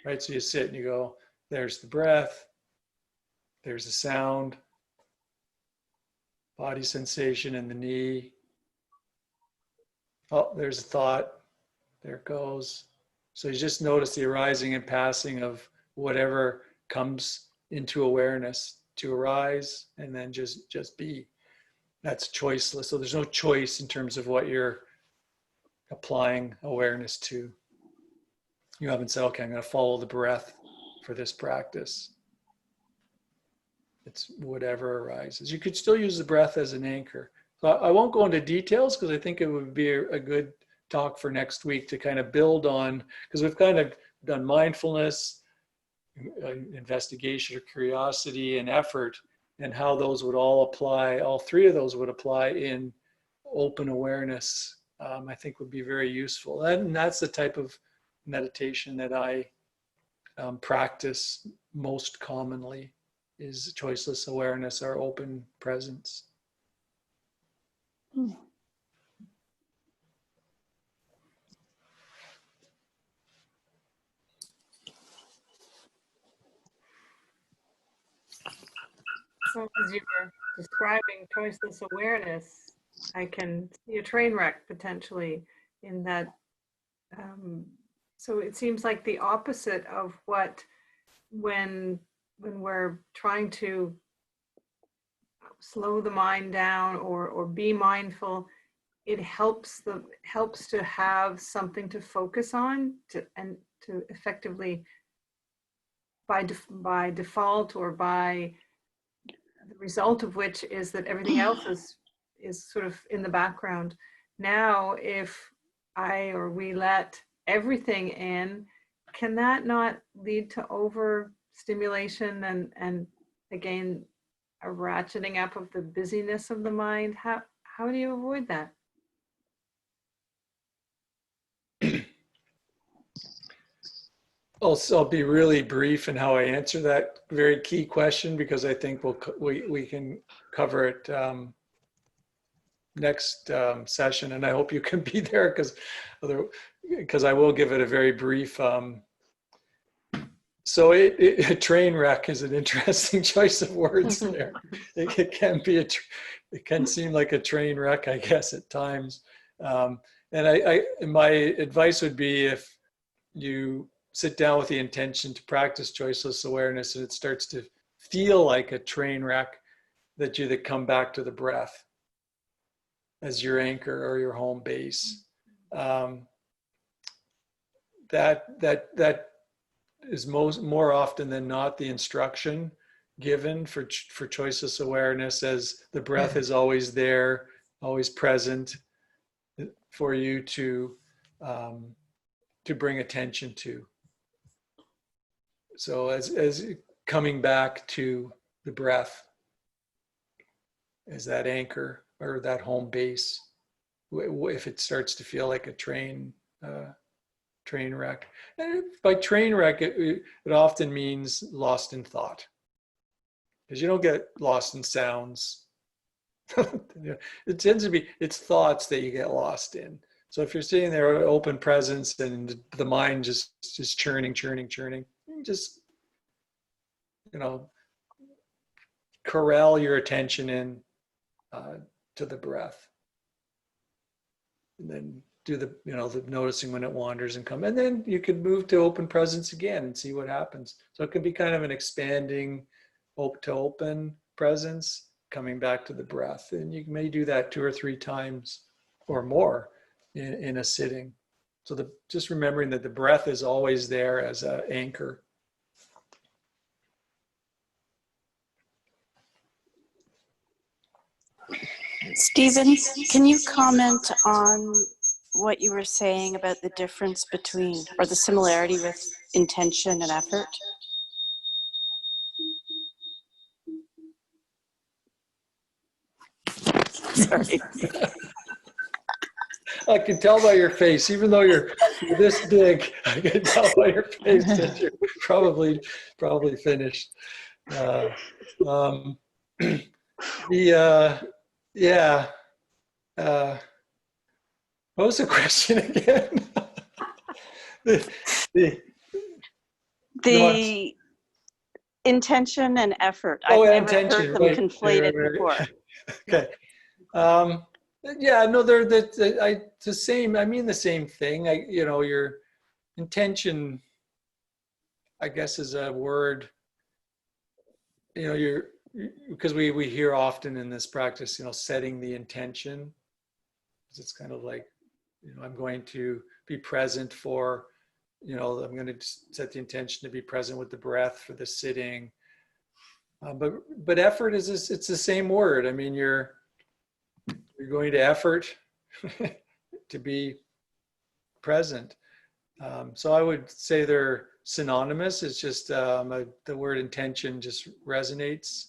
right? So you sit and you go, there's the breath, there's the sound, body sensation in the knee. Oh, there's a thought, there it goes. So you just notice the arising and passing of whatever comes into awareness to arise, and then just be. That's choiceless. So there's no choice in terms of what you're applying awareness to. You haven't said, okay, I'm going to follow the breath for this practice. It's whatever arises. You could still use the breath as an anchor. So I won't go into details because I think it would be a good talk for next week to kind of build on, because we've kind of done mindfulness, investigation or curiosity, and effort, and how those would all apply, all 3 of those would apply in open awareness, I think would be very useful. And that's the type of meditation that I practice most commonly, is choiceless awareness, or open presence. So as you were describing choiceless awareness, I can see a train wreck potentially in that. So it seems like the opposite of what, when we're trying to slow the mind down or be mindful, it helps to have something to focus on, and to effectively, by default, or by the result of which is that everything else is sort of in the background. Now, if we let everything in, can that not lead to overstimulation and again, a ratcheting up of the busyness of the mind? How do you avoid that? I'll be really brief in how I answer that very key question, because I think we can cover it next session, and I hope you can be there, because I will give it a very brief. So a train wreck is an interesting choice of words there. It can be it can seem like a train wreck, I guess, at times. And my advice would be, if you sit down with the intention to practice choiceless awareness and it starts to feel like a train wreck, that you come back to the breath as your anchor or your home base. That is more often than not the instruction given for choiceless awareness, as the breath is always there, always present for you to bring attention to. So as coming back to the breath as that anchor or that home base, if it starts to feel like a train wreck. And by train wreck, it often means lost in thought, because you don't get lost in sounds. It tends to be, it's thoughts that you get lost in. So if you're sitting there, open presence, and the mind just churning, just, corral your attention in to the breath, and then do the noticing when it wanders and come, and then you can move to open presence again and see what happens. So it can be kind of an expanding open presence, coming back to the breath, and you may do that 2 or 3 times or more in a sitting. So just remembering that the breath is always there as an anchor. Stephen, can you comment on what you were saying about the difference between, or the similarity with intention and effort? Sorry. I can tell by your face, even though you're this big, I can tell by your face that you're probably finished. Yeah. What was the question again? The intention and effort. Oh, I've never intention, heard them right. conflated Right. before. Okay. Yeah, no, they're the same. I mean the same thing. Your intention, I guess, is a word. Because we hear often in this practice, setting the intention. It's kind of like, I'm going to be present for, I'm going to set the intention to be present with the breath for the sitting. But effort it's the same word. I mean, you're going to effort to be present. So I would say they're synonymous. It's just the word intention just resonates.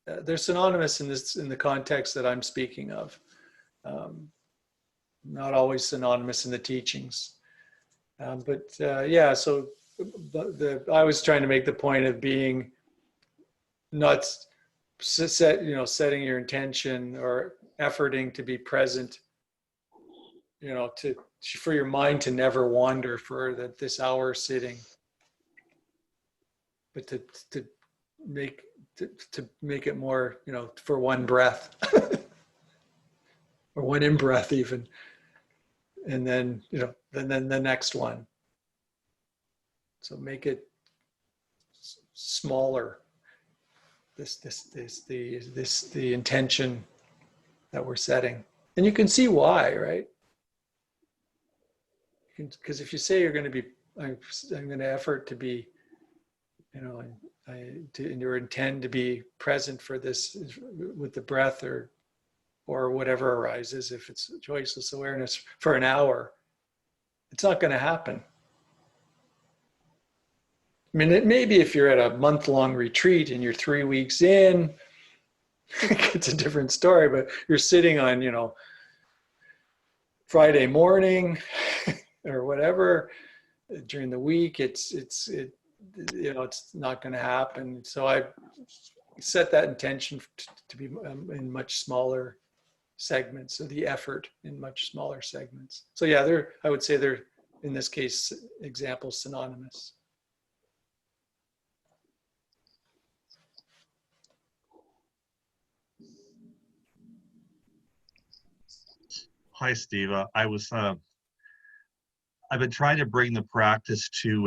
They're synonymous in the context that I'm speaking of. Not always synonymous in the teachings. Yeah, so I was trying to make the point of being not setting your intention or efforting to be present, for your mind to never wander for this hour sitting, but to make it more, for one breath or one in breath even, and then then the next one. So make it smaller. The intention that we're setting, and you can see why, right? Because if you say you're going to be, I'm going to effort to be, and you intend to be present for this with the breath or whatever arises, if it's choiceless awareness for an hour, it's not going to happen. I mean, it maybe if you're at a month-long retreat and you're 3 weeks in, it's a different story. But you're sitting on, Friday morning or whatever during the week. It's not going to happen. So I set that intention to be in much smaller segments. So the effort in much smaller segments. So yeah, I would say they're, in this case, examples synonymous. Hi, Steve. I've been trying to bring the practice to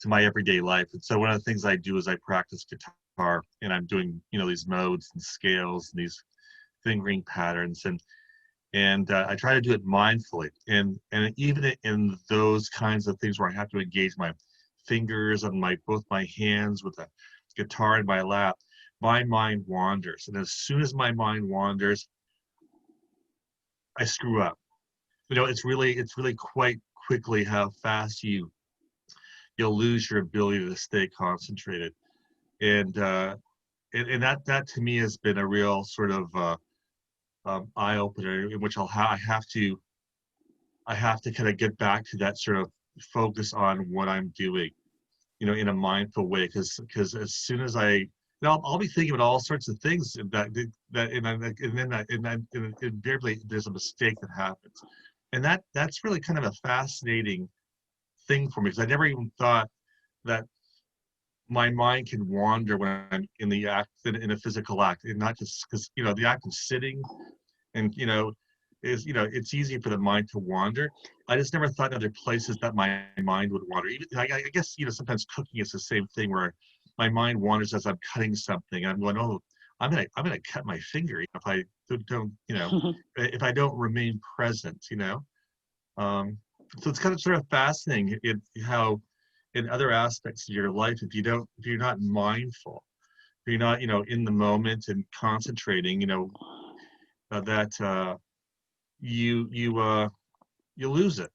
my everyday life. And so one of the things I do is I practice guitar, and I'm doing, these modes and scales and these fingering patterns, and I try to do it mindfully. And even in those kinds of things where I have to engage my fingers and both my hands with the guitar in my lap, my mind wanders. And as soon as my mind wanders, I screw up. It's really quite quickly how fast you'll lose your ability to stay concentrated, and that to me has been a real sort of eye opener, in which I have to kind of get back to that sort of focus on what I'm doing, in a mindful way, because as soon as I'll be thinking about all sorts of things and then invariably there's a mistake that happens, and that's really kind of a fascinating thing for me, because I never even thought that my mind can wander when I'm in the act, in a physical act, and not just because the act of sitting, and it's easy for the mind to wander. I just never thought other places that my mind would wander. Even I guess sometimes cooking is the same thing, where my mind wanders as I'm cutting something, and I'm going, oh, I'm gonna cut my finger if I don't, if I don't remain present, so it's kind of sort of fascinating how in other aspects of your life, if you're not mindful, if you're not, in the moment and concentrating, that you lose it.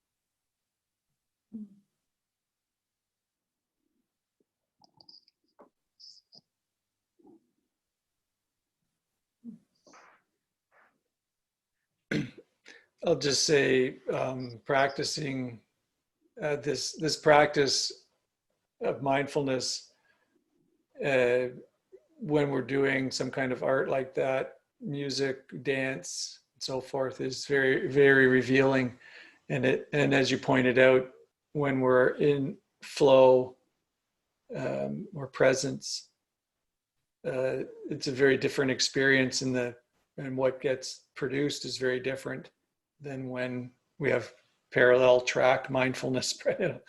I'll just say practicing this practice of mindfulness when we're doing some kind of art like that, music, dance, and so forth, is very, very revealing. And as you pointed out, when we're in flow or presence, it's a very different experience, and what gets produced is very different than when we have parallel track mindfulness. We're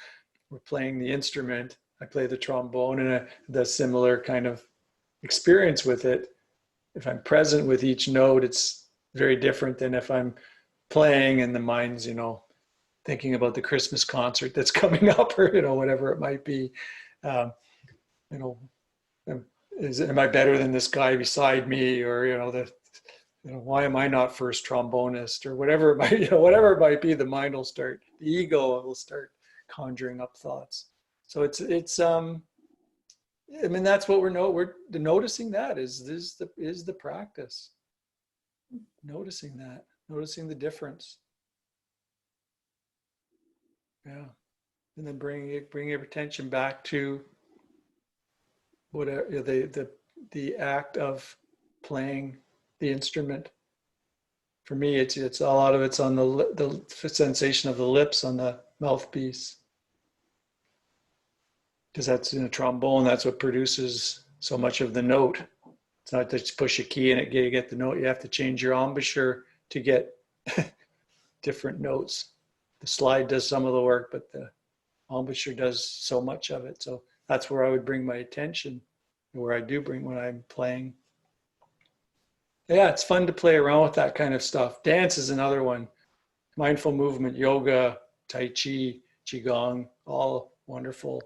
playing the instrument. I play the trombone, and the similar kind of experience with it. If I'm present with each note, it's very different than if I'm playing and the mind's, thinking about the Christmas concert that's coming up, or whatever it might be. Am I better than this guy beside me, or why am I not first trombonist, or whatever it might, whatever it might be, the mind will start, the ego will start conjuring up thoughts. So it's that's what we're noticing. That is the practice. Noticing the difference. Yeah. And then bringing your attention back to whatever the act of playing the instrument. For me, it's a lot of it's on the sensation of the lips on the mouthpiece, because that's in a trombone. That's what produces so much of the note. It's not just push a key and you get the note. You have to change your embouchure to get different notes. The slide does some of the work, but the embouchure does so much of it. So that's where I would bring my attention, where I do bring when I'm playing. Yeah, it's fun to play around with that kind of stuff. Dance is another one. Mindful movement, yoga, Tai Chi, Qigong, all wonderful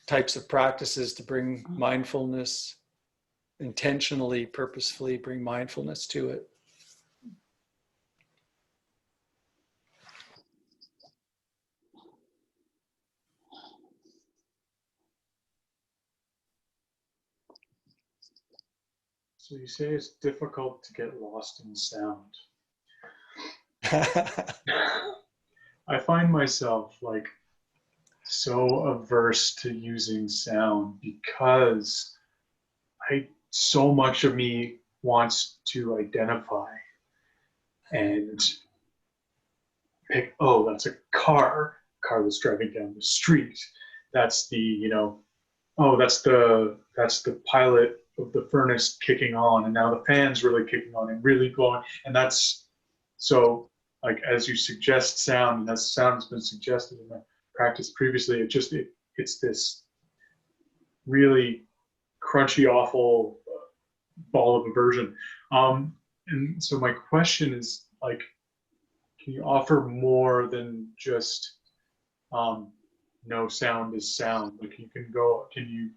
types of practices to bring mindfulness, intentionally, purposefully bring mindfulness to it. So you say it's difficult to get lost in sound. I find myself so averse to using sound because so much of me wants to identify and pick, oh, that's a car that's driving down the street. That's the, oh, that's the pilot of the furnace kicking on, and now the fan's really kicking on and really blowing. And that's so, as you suggest sound, and as sound has been suggested in my practice previously, it's this really crunchy, awful ball of aversion. And so my question is, can you offer more than just no sound is sound? Can you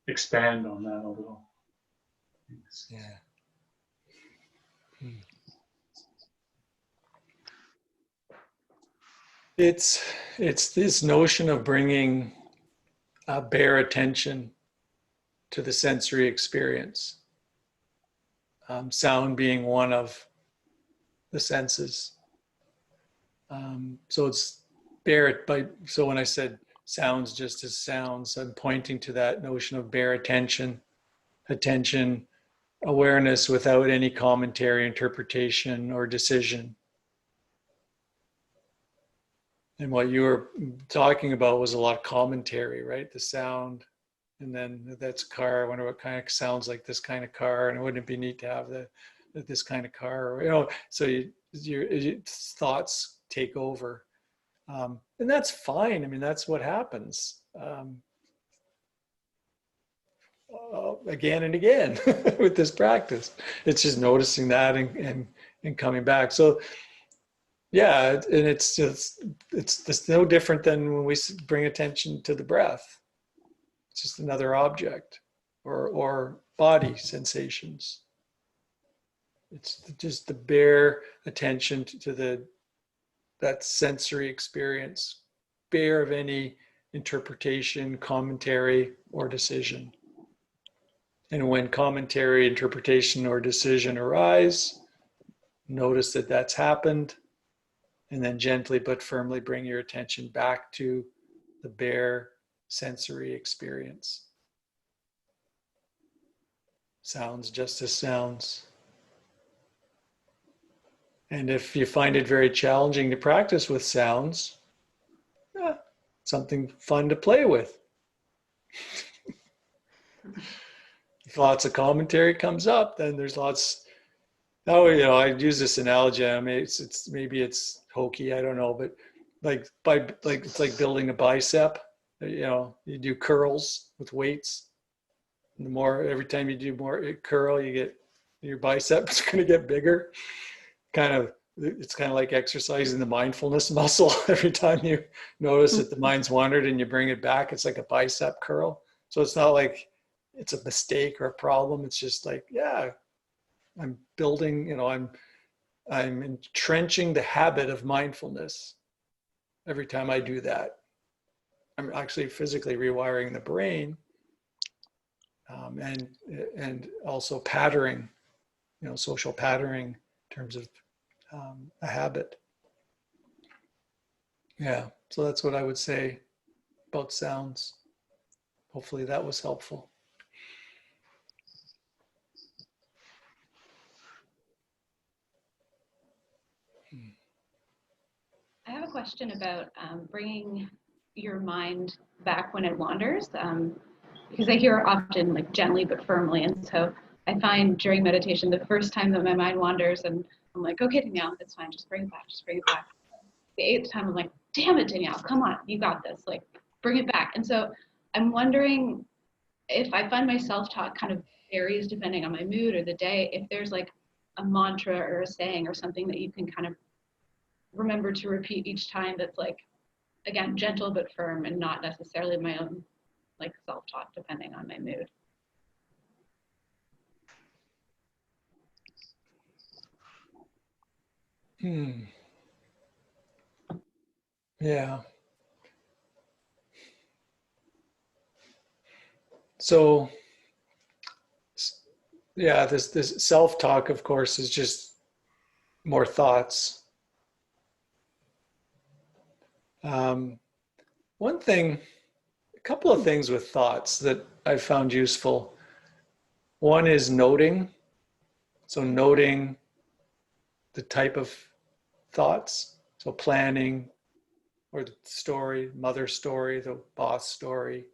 expand on that a little? Thanks. Yeah. It's this notion of bringing bare attention to the sensory experience. Sound being one of the senses. So it's bare it so when I said sounds just as sounds, I'm pointing to that notion of bare attention, awareness without any commentary, interpretation, or decision. And what you were talking about was a lot of commentary, right? The sound, and then that's a car. I wonder what kind of sounds like this kind of car, and wouldn't it be neat to have this kind of car? So your thoughts take over, and that's fine. That's what happens. again and again with this practice. It's just noticing that and coming back. So yeah, and it's no different than when we bring attention to the breath. It's just another object or body sensations. It's just the bare attention to that sensory experience, bare of any interpretation, commentary, or decision. And when commentary, interpretation, or decision arise, notice that that's happened, and then gently but firmly bring your attention back to the bare sensory experience. Sounds just as sounds. And if you find it very challenging to practice with sounds, something fun to play with. If lots of commentary comes up, then there's lots. Oh, I use this analogy. I mean, maybe it's hokey. I don't know, but it's like building a bicep. You do curls with weights. And the more every time you do more curl, your bicep's going to get bigger. It's kind of like exercising the mindfulness muscle. Every time you notice that the mind's wandered and you bring it back, it's like a bicep curl. So it's not like it's a mistake or a problem. It's just like, I'm building, I'm entrenching the habit of mindfulness. Every time I do that, I'm actually physically rewiring the brain, and also patterning, social patterning in terms of a habit. Yeah, so that's what I would say about sounds. Hopefully that was helpful. I have a question about bringing your mind back when it wanders, because I hear often like gently but firmly, and so I find during meditation the first time that my mind wanders and I'm like, okay, Danielle, it's fine, just bring it back, just bring it back. The 8th time I'm like, damn it, Danielle, come on, you got this, like bring it back. And so I'm wondering if I find my self-talk kind of varies depending on my mood or the day, if there's like a mantra or a saying or something that you can kind of remember to repeat each time that's like, again, gentle but firm and not necessarily my own like self-talk depending on my mood. Yeah. So, yeah, this self-talk, of course, is just more thoughts. One thing, a couple of things with thoughts that I found useful. One is noting. So noting the type of thoughts. So planning, or the story, mother story, the boss story.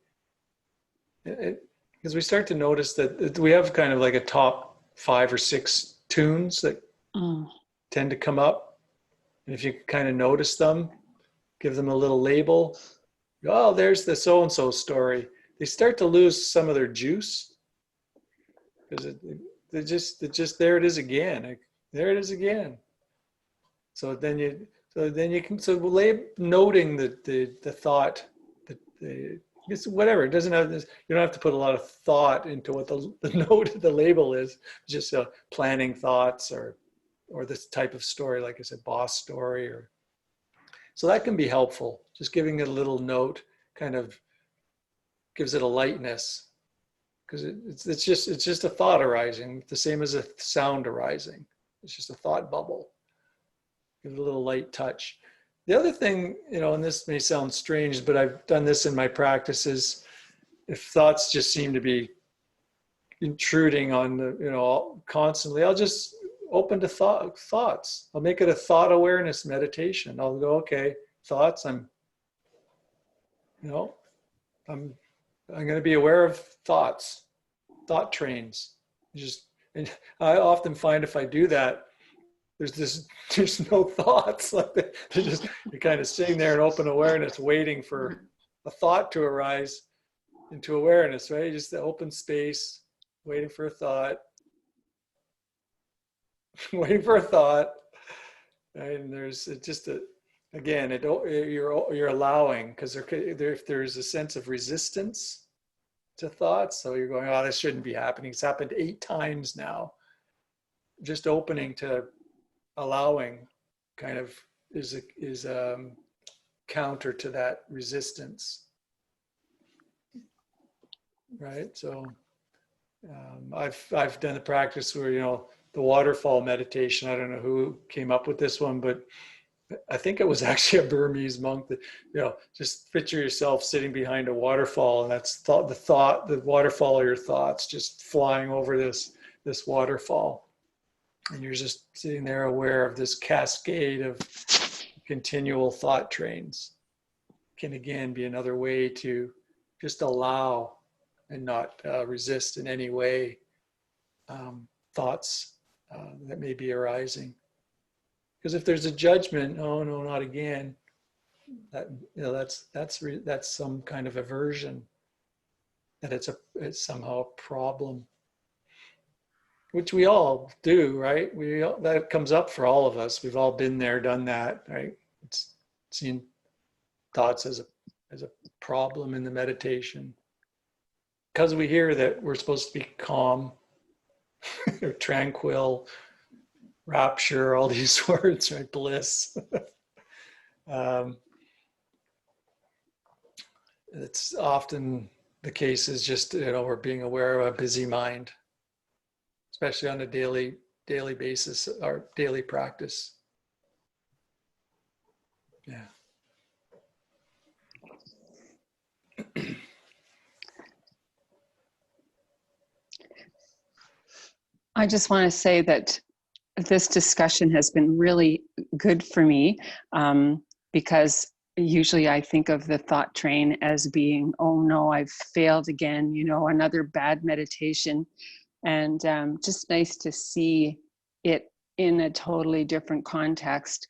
Because we start to notice that we have kind of like a top 5 or 6 tunes that tend to come up. And if you kind of notice them, give them a little label. Oh, there's the so-and-so story. They start to lose some of their juice because they're just there it is again. There it is again. So then you can noting the thought, it's whatever. It doesn't have this. You don't have to put a lot of thought into what the label is. Just planning thoughts or this type of story, like I said, boss story or. So that can be helpful. Just giving it a little note kind of gives it a lightness, because it's just a thought arising, the same as a sound arising. It's just a thought bubble. Give it a little light touch. The other thing, and this may sound strange, but I've done this in my practice, is if thoughts just seem to be intruding on constantly, I'll just open to thoughts. I'll make it a thought awareness meditation. I'll go, okay, thoughts, I'm going to be aware of thoughts, thought trains. And I often find if I do that, there's no thoughts. Like you're kind of sitting there in open awareness, waiting for a thought to arise into awareness, right? Just the open space, waiting for a thought, waiting for a thought, and there's just a, again, you're allowing, because if there's a sense of resistance to thoughts, so you're going, oh, this shouldn't be happening. It's happened 8 times now. Just opening to allowing kind of is counter to that resistance, right? So I've done the practice where, you know, the waterfall meditation. I don't know who came up with this one, but I think it was actually a Burmese monk that, you know, just picture yourself sitting behind a waterfall, and that's the waterfall of your thoughts just flying over this waterfall. And you're just sitting there aware of this cascade of continual thought trains. Can again be another way to just allow and not resist in any way thoughts that may be arising. Because if there's a judgment, oh no, not again, that, you know, that's some kind of aversion, that it's somehow a problem, which we all do, right? That comes up for all of us. We've all been there, done that, right? It's seen thoughts as a problem in the meditation, because we hear that we're supposed to be calm or tranquil, rapture, all these words, right? Bliss. It's often the case is just, you know, we're being aware of a busy mind, especially on a daily basis, our daily practice. Yeah. I just want to say that this discussion has been really good for me, because usually I think of the thought train as being, oh no, I've failed again, you know, another bad meditation. And just nice to see it in a totally different context.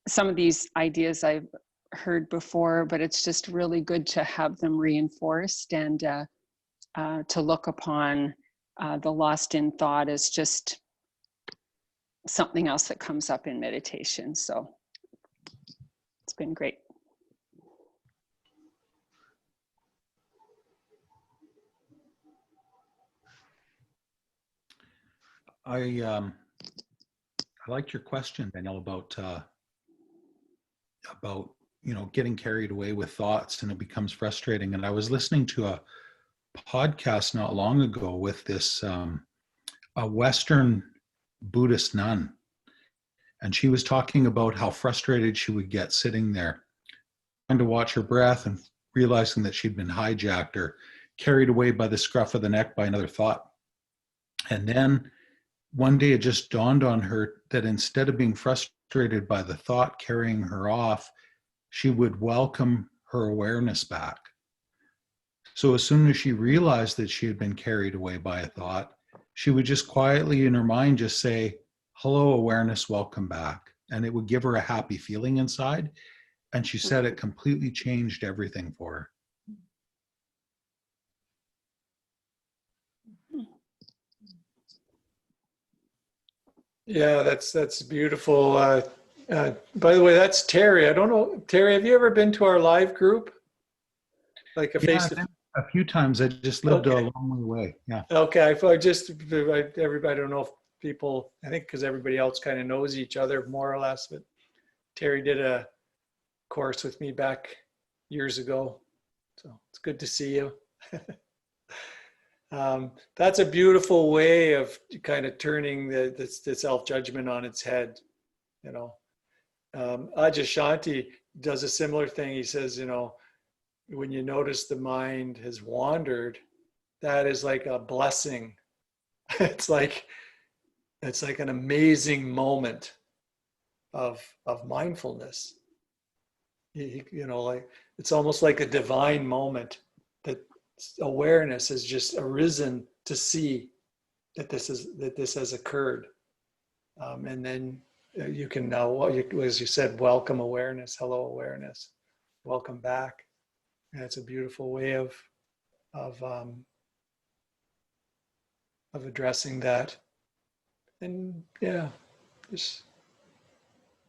Some of these ideas I've heard before, but it's just really good to have them reinforced, and to look upon the lost in thought as just something else that comes up in meditation. So it's been great. I liked your question, Danielle, about you know, getting carried away with thoughts and it becomes frustrating. And I was listening to a podcast not long ago with this a Western Buddhist nun, and she was talking about how frustrated she would get sitting there trying to watch her breath and realizing that she'd been hijacked or carried away by the scruff of the neck by another thought. And then one day it just dawned on her that instead of being frustrated by the thought carrying her off, she would welcome her awareness back. So as soon as she realized that she had been carried away by a thought, she would just quietly in her mind just say, hello, awareness, welcome back. And it would give her a happy feeling inside. And she said it completely changed everything for her. Yeah, that's beautiful. By the way, that's Terry. I don't know, Terry, have you ever been to our live group? Like a face to face? A few times. I just lived Okay. a long way away. Yeah. Okay, everybody, I don't know if people, I think because everybody else kind of knows each other more or less, but Terry did a course with me back years ago. So it's good to see you. That's a beautiful way of kind of turning the self-judgment on its head, you know. Adyashanti does a similar thing. He says, you know, when you notice the mind has wandered, that is like a blessing. It's like an amazing moment of mindfulness. You know, like it's almost like a divine moment that awareness has just arisen to see that this has occurred, and then you can now, as you said, welcome awareness, hello awareness, welcome back. And it's a beautiful way of of addressing that. And yeah, just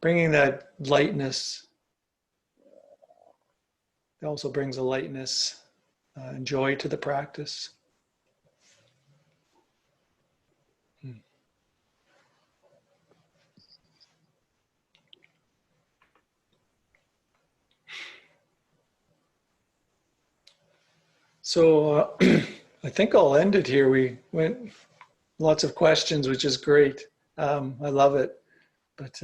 bringing that lightness. It also brings a lightness and joy to the practice. So I think I'll end it here. We went lots of questions, which is great. I love it, but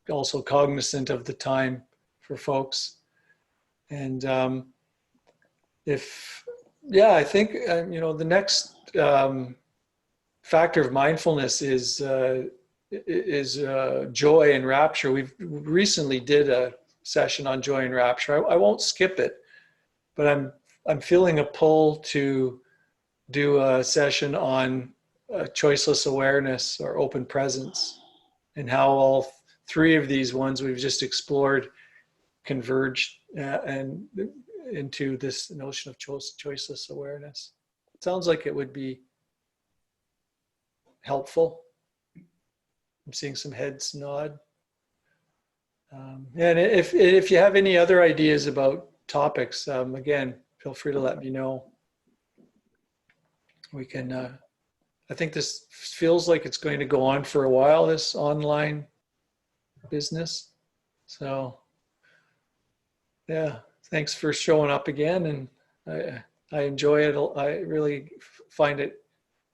also cognizant of the time for folks. And I think, the next factor of mindfulness is joy and rapture. We've recently did a session on joy and rapture. I won't skip it, but I'm feeling a pull to do a session on choiceless awareness or open presence, and how all three of these ones we've just explored converge and into this notion of choiceless awareness. It sounds like it would be helpful. I'm seeing some heads nod. And if you have any other ideas about topics, again, feel free to let me know. We can, I think this feels like it's going to go on for a while, this online business. So yeah, thanks for showing up again. And I enjoy it. I really find it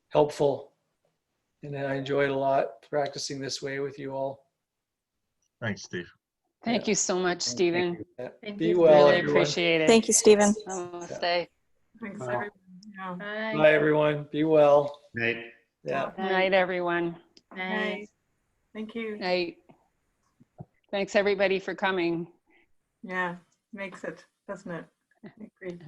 helpful. And I enjoy it a lot practicing this way with you all. Thanks, Steve. Thank you so much, Stephen. Be well, Really everyone. appreciate it. Thank you, Stephen. Namaste. Thanks, Wow. everyone. Yeah. Bye, everyone. Be well. Right. Yeah. Night, everyone. Night. Thank you. Night. Thanks, everybody, for coming. Yeah, makes it, doesn't it? I agree.